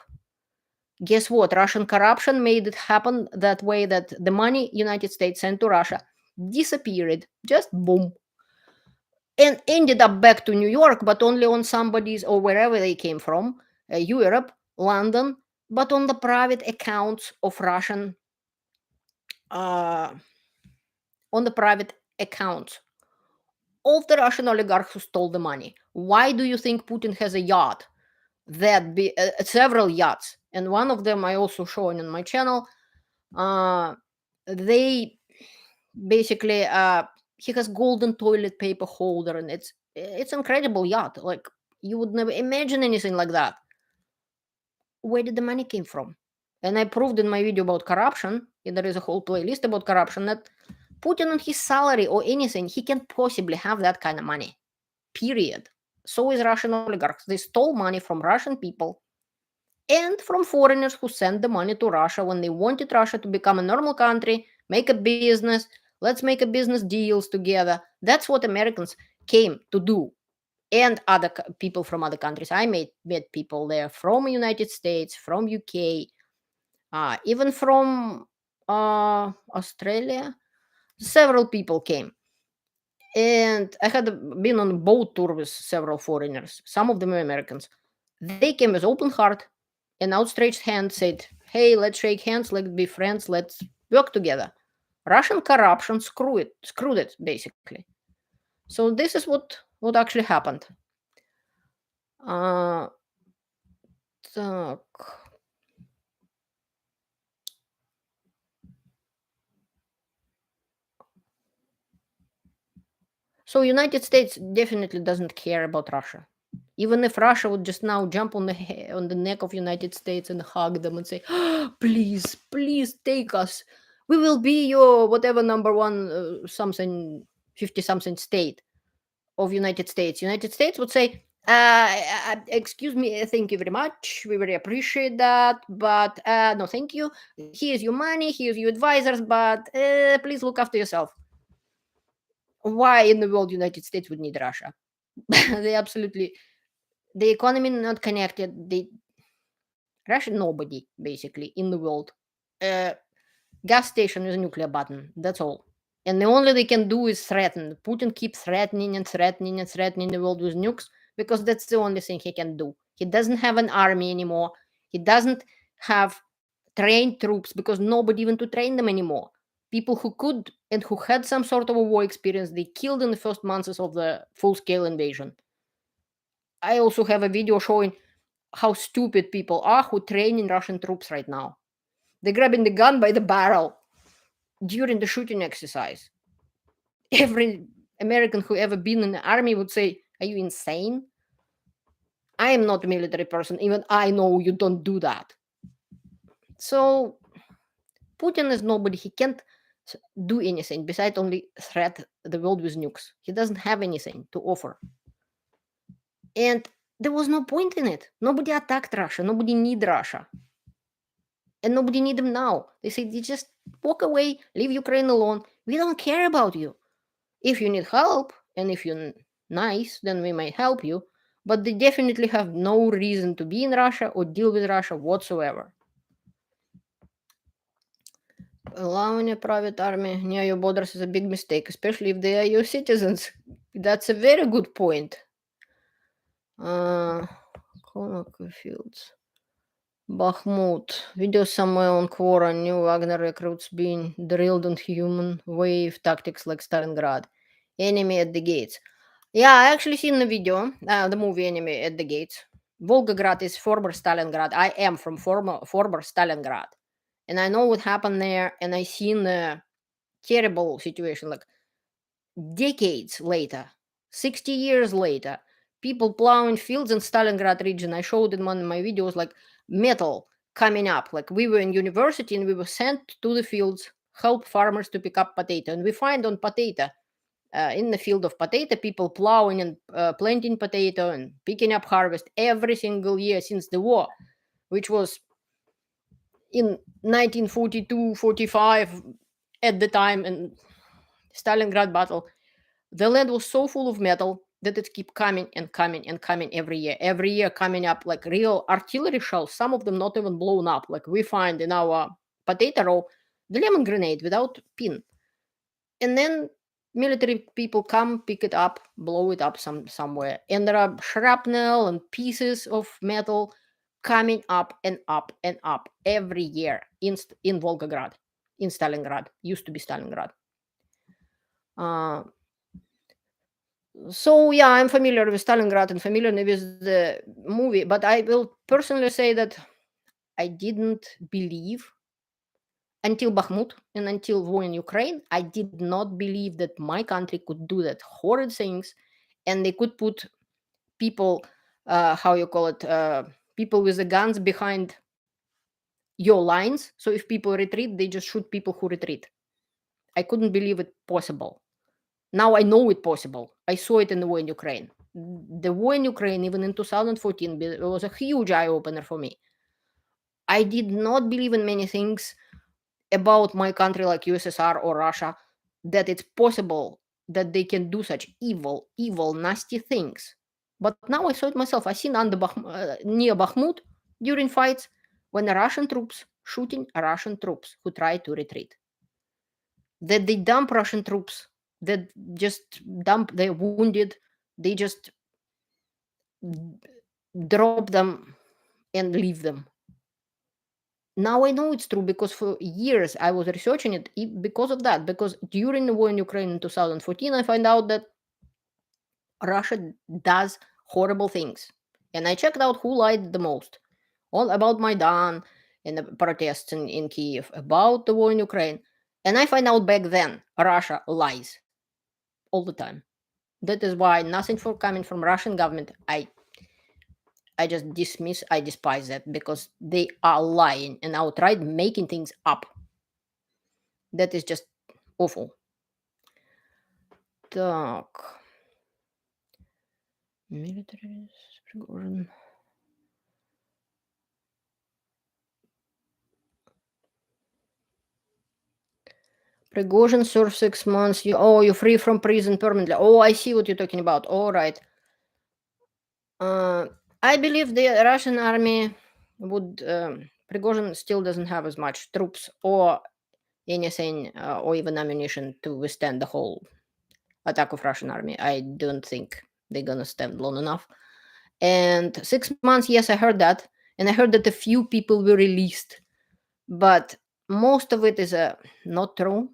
Speaker 1: Guess what? Russian corruption made it happen that way, that the money United States sent to Russia disappeared. Just boom. And ended up back to New York, but only on somebody's, or wherever they came from, Europe, London, but on the private accounts of Russian, uh, on the private accounts of the Russian oligarchs who stole the money. Why do you think Putin has a yacht? Several yachts, and one of them I also showing on my channel. They basically he has golden toilet paper holder, and it's incredible yacht. Like you would never imagine anything like that. Where did the money came from? And I proved in my video about corruption, and there is a whole playlist about corruption, that Putin on his salary or anything, he can't possibly have that kind of money. Period. So is Russian oligarchs. They stole money from Russian people and from foreigners who sent the money to Russia when they wanted Russia to become a normal country, make a business. Let's make a business deals together. That's what Americans came to do, and other people from other countries. I met people there from United States, from UK, even from Australia. Several people came, and I had been on a boat tour with several foreigners. Some of them were Americans. They came with open heart and outstretched hand, said, "Hey, let's shake hands, let's be friends, let's work together." Russian corruption screwed it basically. So this is what actually happened. Так. So United States definitely doesn't care about Russia. Even if Russia would just now jump on the neck of United States and hug them and say, "Ah, please, please take us. We will be your whatever number one something 50 something state of United States." United States would say, excuse me, thank you very much. We very appreciate that, but no, thank you. Here's your money, here's your advisors, but please look after yourself. Why in the world United States would need Russia? They absolutely, the economy not connected. Russia, nobody basically in the world. Uh, Gas station with a nuclear button. That's all. And the only they can do is threaten. Putin keeps threatening and threatening and threatening the world with nukes because that's the only thing he can do. He doesn't have an army anymore. He doesn't have trained troops because nobody even to train them anymore. People who could and who had some sort of a war experience, they killed in the first months of the full-scale invasion. I also have a video showing how stupid people are who train in Russian troops right now. They're grabbing the gun by the barrel during the shooting exercise. Every American who ever been in the army would say, "Are you insane? I am not a military person. Even I know you don't do that." So Putin is nobody. He can't do anything besides only threat the world with nukes. He doesn't have anything to offer. And there was no point in it. Nobody attacked Russia. Nobody need Russia. And nobody need them now. They say, "You just walk away, leave Ukraine alone. We don't care about you. If you need help and if you nice, then we might help you. But they definitely have no reason to be in Russia or deal with Russia whatsoever. Allowing a private army near your borders is a big mistake, especially if they are your citizens. That's a very good point. Cornfields. Bakhmut. Video somewhere on Quora. New Wagner recruits being drilled on human wave tactics like Stalingrad. Enemy at the gates. Yeah, I actually seen the video, the movie Enemy at the Gates. Volgograd is former Stalingrad. I am from former Stalingrad. And I know what happened there, and I seen the terrible situation. Like decades later, 60 years later, people plowing fields in Stalingrad region. I showed in one of my videos, like metal coming up. Like we were in university and we were sent to the fields, help farmers to pick up potato. And we find on potato, in the field of potato, people plowing and planting potato and picking up harvest every single year since the war, which was in 1942, 45 at the time in Stalingrad battle. The land was so full of metal that it kept coming and coming and coming every year. Every year coming up like real artillery shells, some of them not even blown up. Like we find in our potato row, the lemon grenade without pin. And then military people come, pick it up, blow it up somewhere. And there are shrapnel and pieces of metal coming up and up and up every year in Volgograd, in Stalingrad. Used to be Stalingrad. So yeah, I'm familiar with Stalingrad and familiar with the movie, but I will personally say that I didn't believe until Bakhmut and until war in Ukraine. I did not believe that my country could do that horrid things, and they could put people, how you call it, people with the guns behind your lines. So if people retreat, they just shoot people who retreat. I couldn't believe it possible. Now I know it possible. I saw it in the war in Ukraine. The war in Ukraine, even in 2014, was a huge eye opener for me. I did not believe in many things about my country like USSR or Russia, that it's possible that they can do such evil, nasty things. But now I saw it myself. I seen near Bakhmut during fights when the Russian troops shooting Russian troops who try to retreat. That they dump Russian troops, that just dump their wounded, they just drop them and leave them. Now I know it's true because for years I was researching it because of that. Because during the war in Ukraine in 2014, I find out that Russia does horrible things. And I checked out who lied the most. All about Maidan and the protests in Kiev, about the war in Ukraine. And I find out back then Russia lies all the time. That is why nothing for coming from Russian government. I just I despise that because they are lying and outright making things up. That is just awful. Так. Military Prigozhin. Prigozhin served 6 months. You're free from prison permanently. Oh, I see what you're talking about. All right. I believe the Russian army would. Prigozhin still doesn't have as much troops or anything, or even ammunition to withstand the whole attack of Russian army. I don't think they're gonna stand long enough. And 6 months, yes, I heard that, and I heard that a few people were released, but most of it is not true.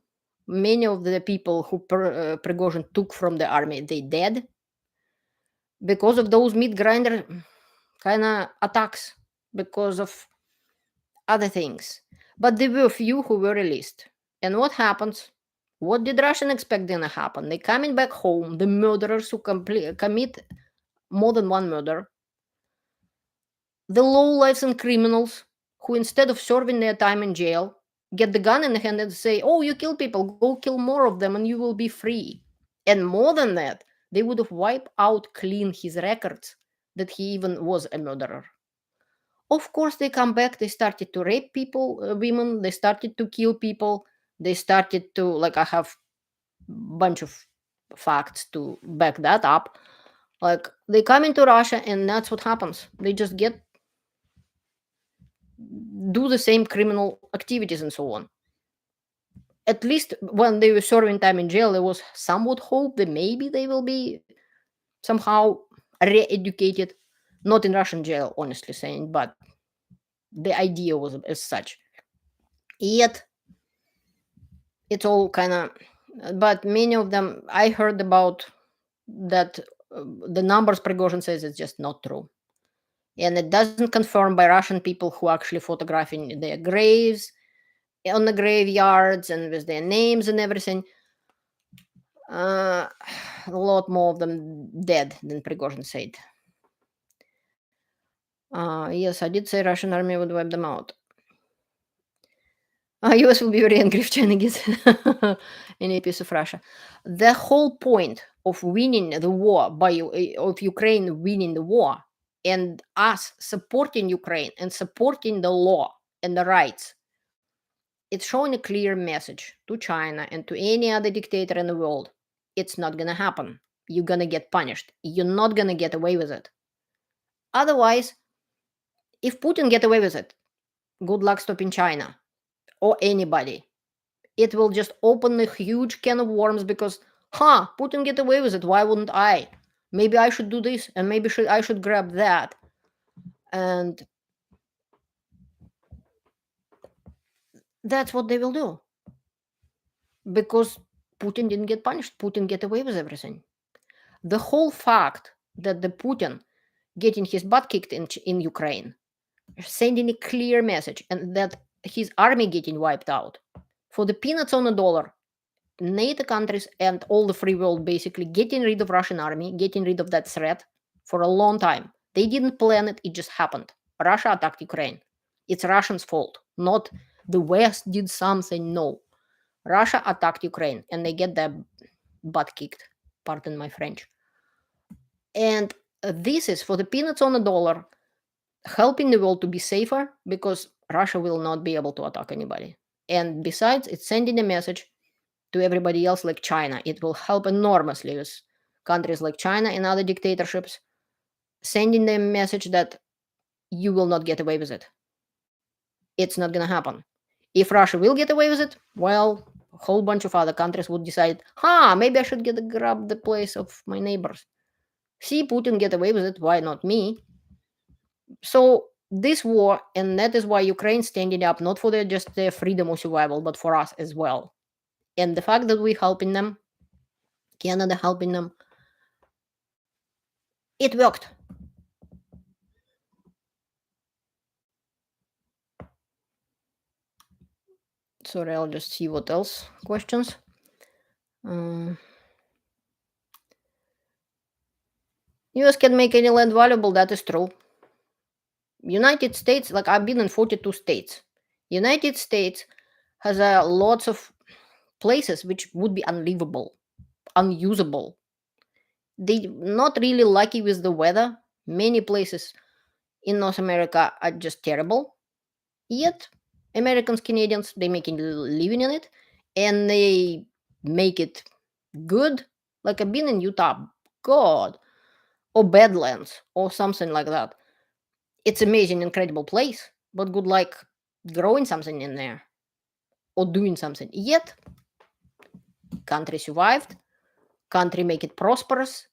Speaker 1: Many of the people who Prigozhin took from the army, they dead because of those meat grinder kind of attacks, because of other things. But there were a few who were released. And what happens? What did Russian expect gonna happen? They coming back home, the murderers who commit more than one murder, the lowlifes and criminals who, instead of serving their time in jail, get the gun in the hand and say, "Oh, you kill people, go kill more of them and you will be free." And more than that, they would have wiped out clean his records that he even was a murderer. Of course, they come back, they started to rape people, women, they started to kill people, they started to, like, I have bunch of facts to back that up. Like they come into Russia and that's what happens. They just do the same criminal activities and so on. At least when they were serving time in jail, there was somewhat hope that maybe they will be somehow re-educated. Not in Russian jail, honestly saying, but the idea was as such. Yet it's all kind of, but many of them I heard about that the numbers Prigozhin says is just not true, and it doesn't confirm by Russian people who are actually photographing their graves on the graveyards and with their names and everything. A lot more of them dead than Prigozhin said. Yes, I did say Russian army would wipe them out. US will be very angry if China gets any piece of Russia. The whole point of winning the war of Ukraine winning the war and us supporting Ukraine and supporting the law and the rights, it's showing a clear message to China and to any other dictator in the world. It's not gonna happen. You're gonna get punished. You're not gonna get away with it. Otherwise, if Putin get away with it, good luck stopping China or anybody. It will just open a huge can of worms because, Putin get away with it. Why wouldn't I? Maybe I should do this, and maybe I should grab that. And that's what they will do. Because Putin didn't get punished. Putin get away with everything. The whole fact that the Putin getting his butt kicked in Ukraine, sending a clear message, and that his army getting wiped out for the peanuts on a dollar, NATO countries and all the free world basically getting rid of Russian army, getting rid of that threat for a long time. They didn't plan it, it just happened. Russia attacked Ukraine. It's Russians' fault, not the West did something. No. Russia attacked Ukraine and they get their butt kicked. Pardon my French. And this is for the peanuts on a dollar, helping the world to be safer because Russia will not be able to attack anybody. And besides, it's sending a message to everybody else like China. It will help enormously with countries like China and other dictatorships, sending them a message that you will not get away with it. It's not going to happen. If Russia will get away with it, well, a whole bunch of other countries would decide, maybe I should grab the place of my neighbors. See, Putin get away with it, why not me? So this war, and that is why Ukraine standing up, not for just their freedom or survival, but for us as well. And the fact that we're helping them, Canada helping them, it worked. Sorry, I'll just see what else questions. US can make any land valuable, that is true. United States, like I've been in 42 states. United States has lots of places which would be unlivable, unusable. They not really lucky with the weather. Many places in North America are just terrible. Yet Americans, Canadians, they making living in it and they make it good. Like I've been in Utah, God, or Badlands or something like that. It's amazing, incredible place, but good luck growing something in there or doing something. Yet country survived, country make it prosperous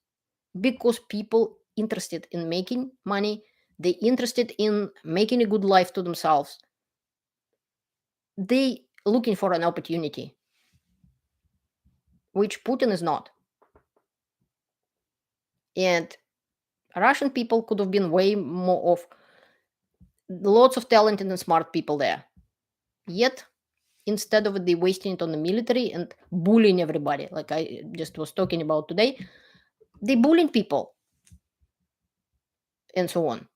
Speaker 1: because people interested in making money, they interested in making a good life to themselves. They looking for an opportunity, which Putin is not. And Russian people could have been way more of lots of talented and smart people there. Yet, instead of they wasting it on the military and bullying everybody, like I just was talking about today, they bullying people and so on.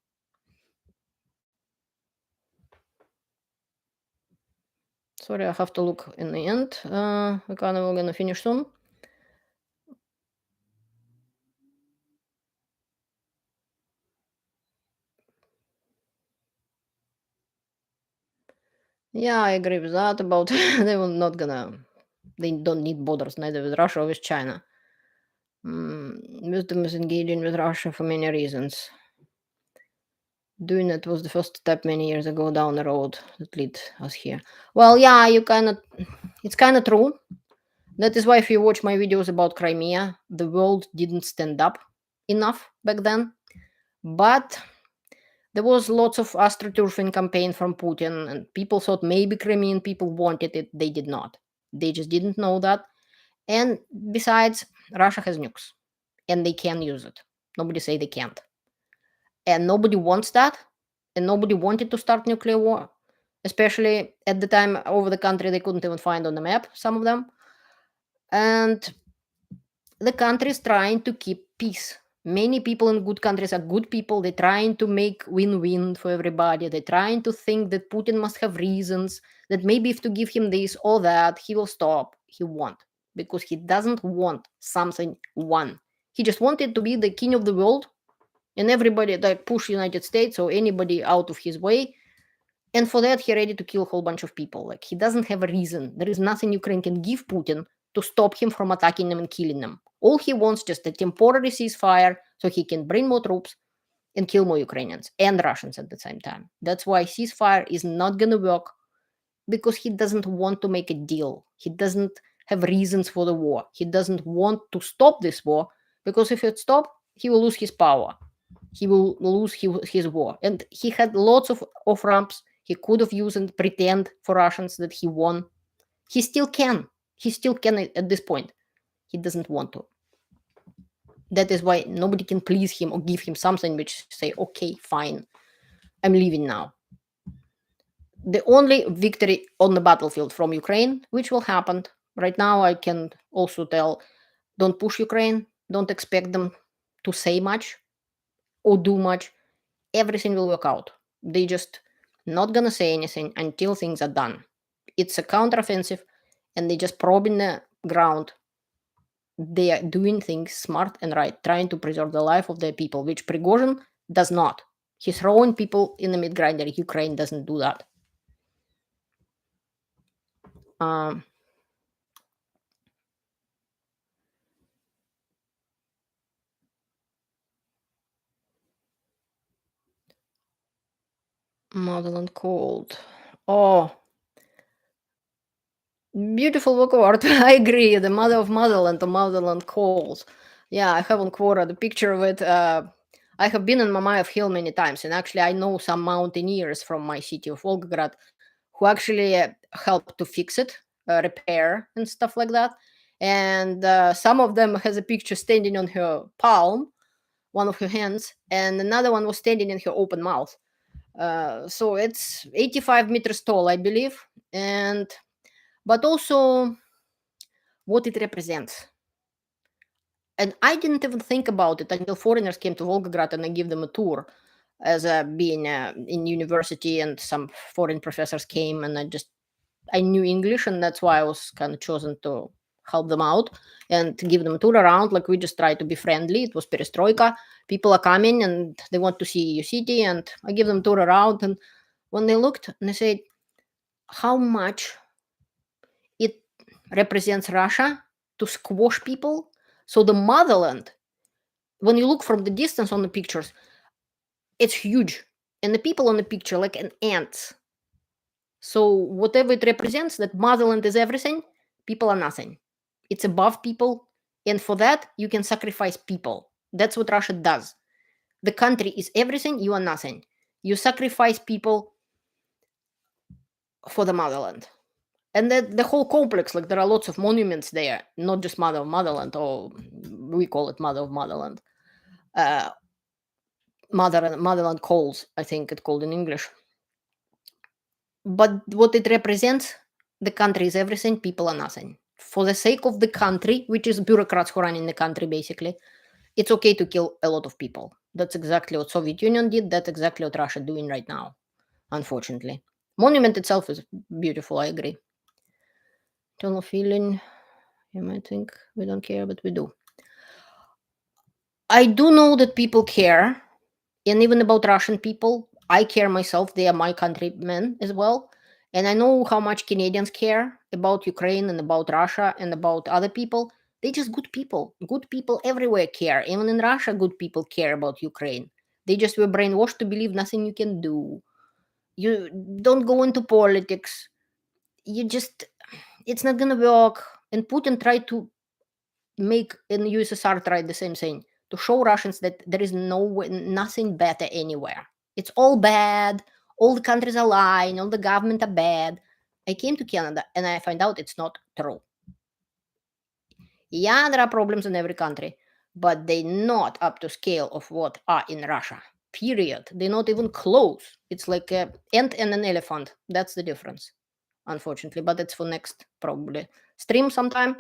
Speaker 1: Sorry, I have to look in the end. We're gonna finish soon. Yeah, I agree with that. About they will not gonna. They don't need borders neither with Russia or with China. Wisdom is engaging with Russia for many reasons. Doing it was the first step many years ago down the road that led us here. Well, yeah, it's kind of true. That is why if you watch my videos about Crimea, the world didn't stand up enough back then. But there was lots of astroturfing campaign from Putin, and people thought maybe Crimean people wanted it. They did not. They just didn't know that. And besides, Russia has nukes, and they can use it. Nobody say they can't. And nobody wants that, and nobody wanted to start nuclear war, especially at the time over the country they couldn't even find on the map, some of them. And the country is trying to keep peace. Many people in good countries are good people. They're trying to make win-win for everybody. They're trying to think that Putin must have reasons, that maybe if to give him this or that, he will stop. He won't, because he doesn't want something one. He just wanted to be the king of the world, and everybody like push United States or anybody out of his way. And for that, he ready to kill a whole bunch of people. Like, he doesn't have a reason. There is nothing Ukraine can give Putin to stop him from attacking them and killing them. All he wants just a temporary ceasefire so he can bring more troops and kill more Ukrainians and Russians at the same time. That's why ceasefire is not going to work, because he doesn't want to make a deal. He doesn't have reasons for the war. He doesn't want to stop this war, because if it stops, he will lose his power. He will lose his war. And he had lots of off ramps he could have used and pretend for Russians that he won. He still can. He still can at this point. He doesn't want to. That is why nobody can please him or give him something which say, okay, fine, I'm leaving now. The only victory on the battlefield from Ukraine, which will happen right now, I can also tell, don't push Ukraine. Don't expect them to say much or do much. Everything will work out. They just not gonna say anything until things are done. It's a counteroffensive, and they just probing the ground. They are doing things smart and right, trying to preserve the life of their people, which Prigozhin does not. He's throwing people in the meat grinder. Ukraine doesn't do that. Motherland cold. Oh, beautiful work of art. I agree. The mother of motherland, the motherland calls. Yeah, I have on Quora the picture of it. I have been in Mamayev Hill many times, and actually, I know some mountaineers from my city of Volgograd who actually helped to fix it, repair, and stuff like that. And some of them has a picture standing on her palm, one of her hands, and another one was standing in her open mouth. So it's 85 meters tall, I believe, and but also what it represents. And I didn't even think about it until foreigners came to Volgograd and I gave them a tour as being in university, and some foreign professors came, and I knew English, and that's why I was kind of chosen to help them out and to give them a tour around. Like, we just try to be friendly. It was perestroika. People are coming and they want to see your city, and I give them a tour around. And when they looked and they said how much it represents Russia to squash people. So the motherland, when you look from the distance on the pictures, it's huge. And the people on the picture like an ants. So whatever it represents, that motherland is everything, people are nothing. It's above people. And for that, you can sacrifice people. That's what Russia does. The country is everything, you are nothing. You sacrifice people for the motherland. And the whole complex, like, there are lots of monuments there, not just Mother of Motherland, or we call it Mother of Motherland. Motherland calls, I think it's called in English. But what it represents, the country is everything, people are nothing. For the sake of the country, which is bureaucrats who run in the country, basically, it's okay to kill a lot of people. That's exactly what Soviet Union did. That's exactly what Russia doing right now, unfortunately. Monument itself is beautiful, I agree. Internal feeling, you might think we don't care, but we do. I do know that people care, and even about Russian people, I care myself. They are my countrymen as well. And I know how much Canadians care about Ukraine and about Russia and about other people. They're just good people. Good people everywhere care. Even in Russia, good people care about Ukraine. They just were brainwashed to believe nothing you can do. You don't go into politics. You just, it's not gonna work. And Putin tried to make, and USSR tried the same thing, to show Russians that there is nothing better anywhere. It's all bad. All the countries are lying. All the government are bad. I came to Canada and I find out it's not true. Yeah, there are problems in every country, but they're not up to scale of what are in Russia. Period. They're not even close. It's like an ant and an elephant. That's the difference, unfortunately. But it's for next probably stream sometime.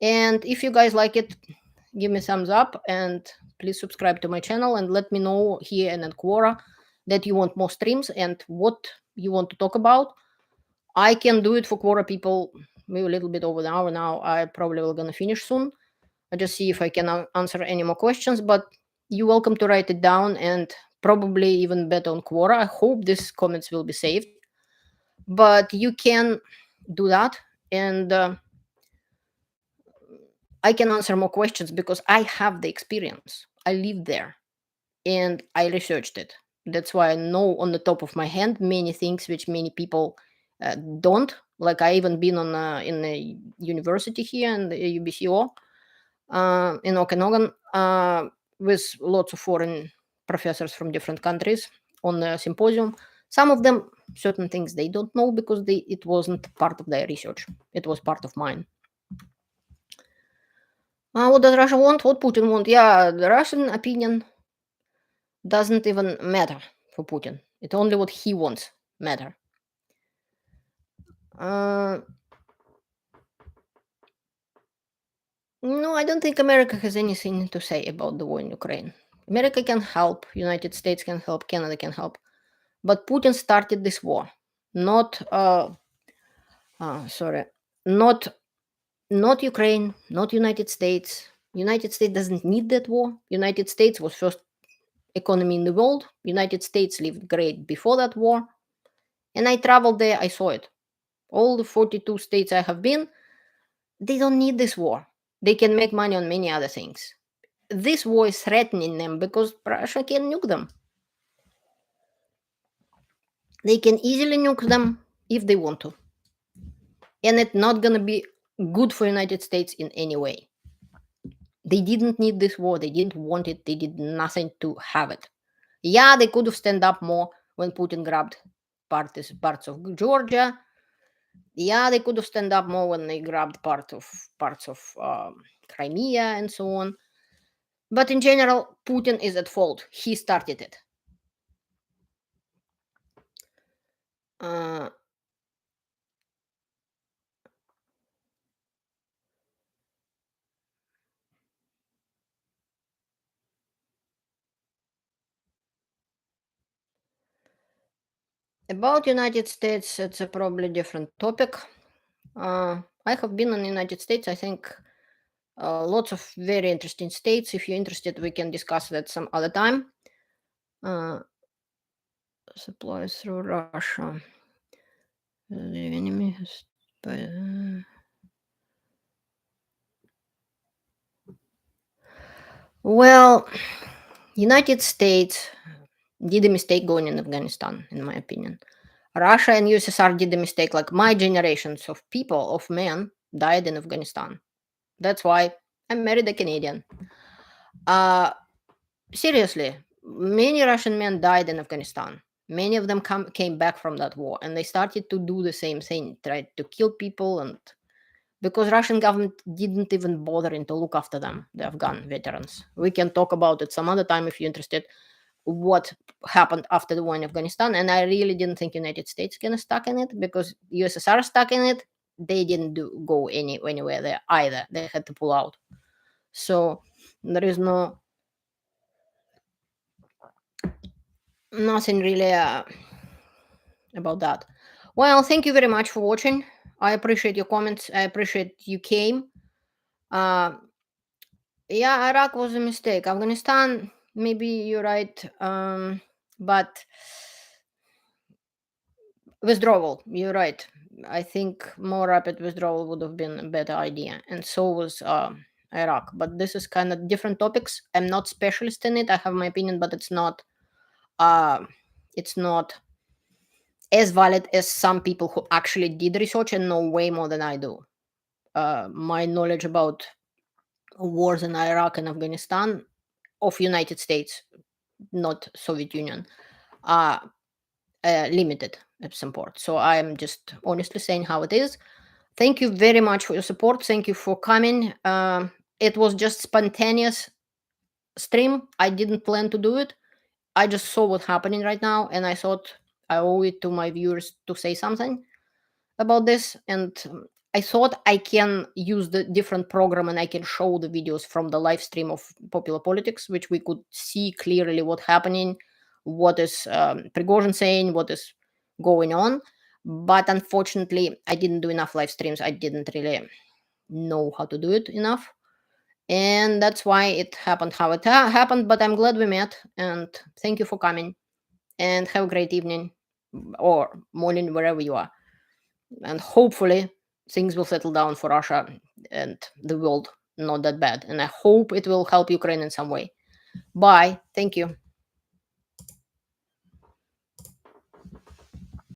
Speaker 1: And if you guys like it, give me thumbs up and please subscribe to my channel and let me know here and in Quora that you want more streams and what you want to talk about. I can do it for Quora people maybe a little bit over an hour now. I probably will gonna finish soon. I just see if I can answer any more questions, but you're welcome to write it down and probably even better on Quora. I hope these comments will be saved, but you can do that and I can answer more questions because I have the experience. I lived there and I researched it. That's why I know on the top of my hand many things which many people don't. Like I even been on in a university here in the UBCO in Okanagan with lots of foreign professors from different countries on the symposium. Some of them certain things they don't know because it wasn't part of their research. It was part of mine. What does Russia want? What Putin want? Yeah, the Russian opinion doesn't even matter for Putin. It's only what he wants matter. No, I don't think America has anything to say about the war in Ukraine. America can help, United States can help, Canada can help, but Putin started this war, not sorry, not not Ukraine, not United States. United States doesn't need that war. United States was first economy in the world. United States lived great before that war. And I traveled there, I saw it. All the 42 states I have been, they don't need this war. They can make money on many other things. This war is threatening them because Russia can nuke them. They can easily nuke them if they want to. And it's not going to be good for United States in any way. They didn't need this war. They didn't want it. They did nothing to have it. Yeah, they could have stand up more when Putin grabbed parts of Georgia. Yeah, they could have stand up more when they grabbed parts of Crimea and so on. But in general, Putin is at fault. He started it. About United States, it's a probably different topic. I have been in the United States. I think lots of very interesting states. If you're interested, we can discuss that some other time. Supplies through Russia. The enemy has. Well, United States did a mistake going in Afghanistan, in my opinion. Russia and USSR did a mistake. Like my generations of people, of men, died in Afghanistan. That's why I married a Canadian. Seriously, many Russian men died in Afghanistan. Many of them came back from that war, and they started to do the same thing, tried to kill people, and because Russian government didn't even bother to look after them, the Afghan veterans. We can talk about it some other time if you're interested. What happened after the war in Afghanistan, and I really didn't think United States gonna stuck in it because USSR stuck in it. They didn't go anywhere there either. They had to pull out. So there is nothing really about that. Well, thank you very much for watching. I appreciate your comments. I appreciate you came. Yeah, Iraq was a mistake. Afghanistan, maybe you're right. But withdrawal, you're right. I think more rapid withdrawal would have been a better idea. And so was Iraq. But this is kind of different topics. I'm not specialist in it. I have my opinion, but uh, it's not as valid as some people who actually did research and know way more than I do. My knowledge about wars in Iraq and Afghanistan of United States, not Soviet Union, are limited at some point. So I'm just honestly saying how it is. Thank you very much for your support. Thank you for coming. It was just spontaneous stream. I didn't plan to do it. I just saw what's happening right now, and I thought I owe it to my viewers to say something about this. And I thought I can use the different program and I can show the videos from the live stream of Popular Politics, which we could see clearly what's happening, what is Prigozhin saying, what is going on. But unfortunately, I didn't do enough live streams. I didn't really know how to do it enough. And that's why it happened how it happened. But I'm glad we met. And thank you for coming. And have a great evening or morning, wherever you are. And hopefully things will settle down for Russia and the world not that bad. And I hope it will help Ukraine in some way. Bye. Thank you.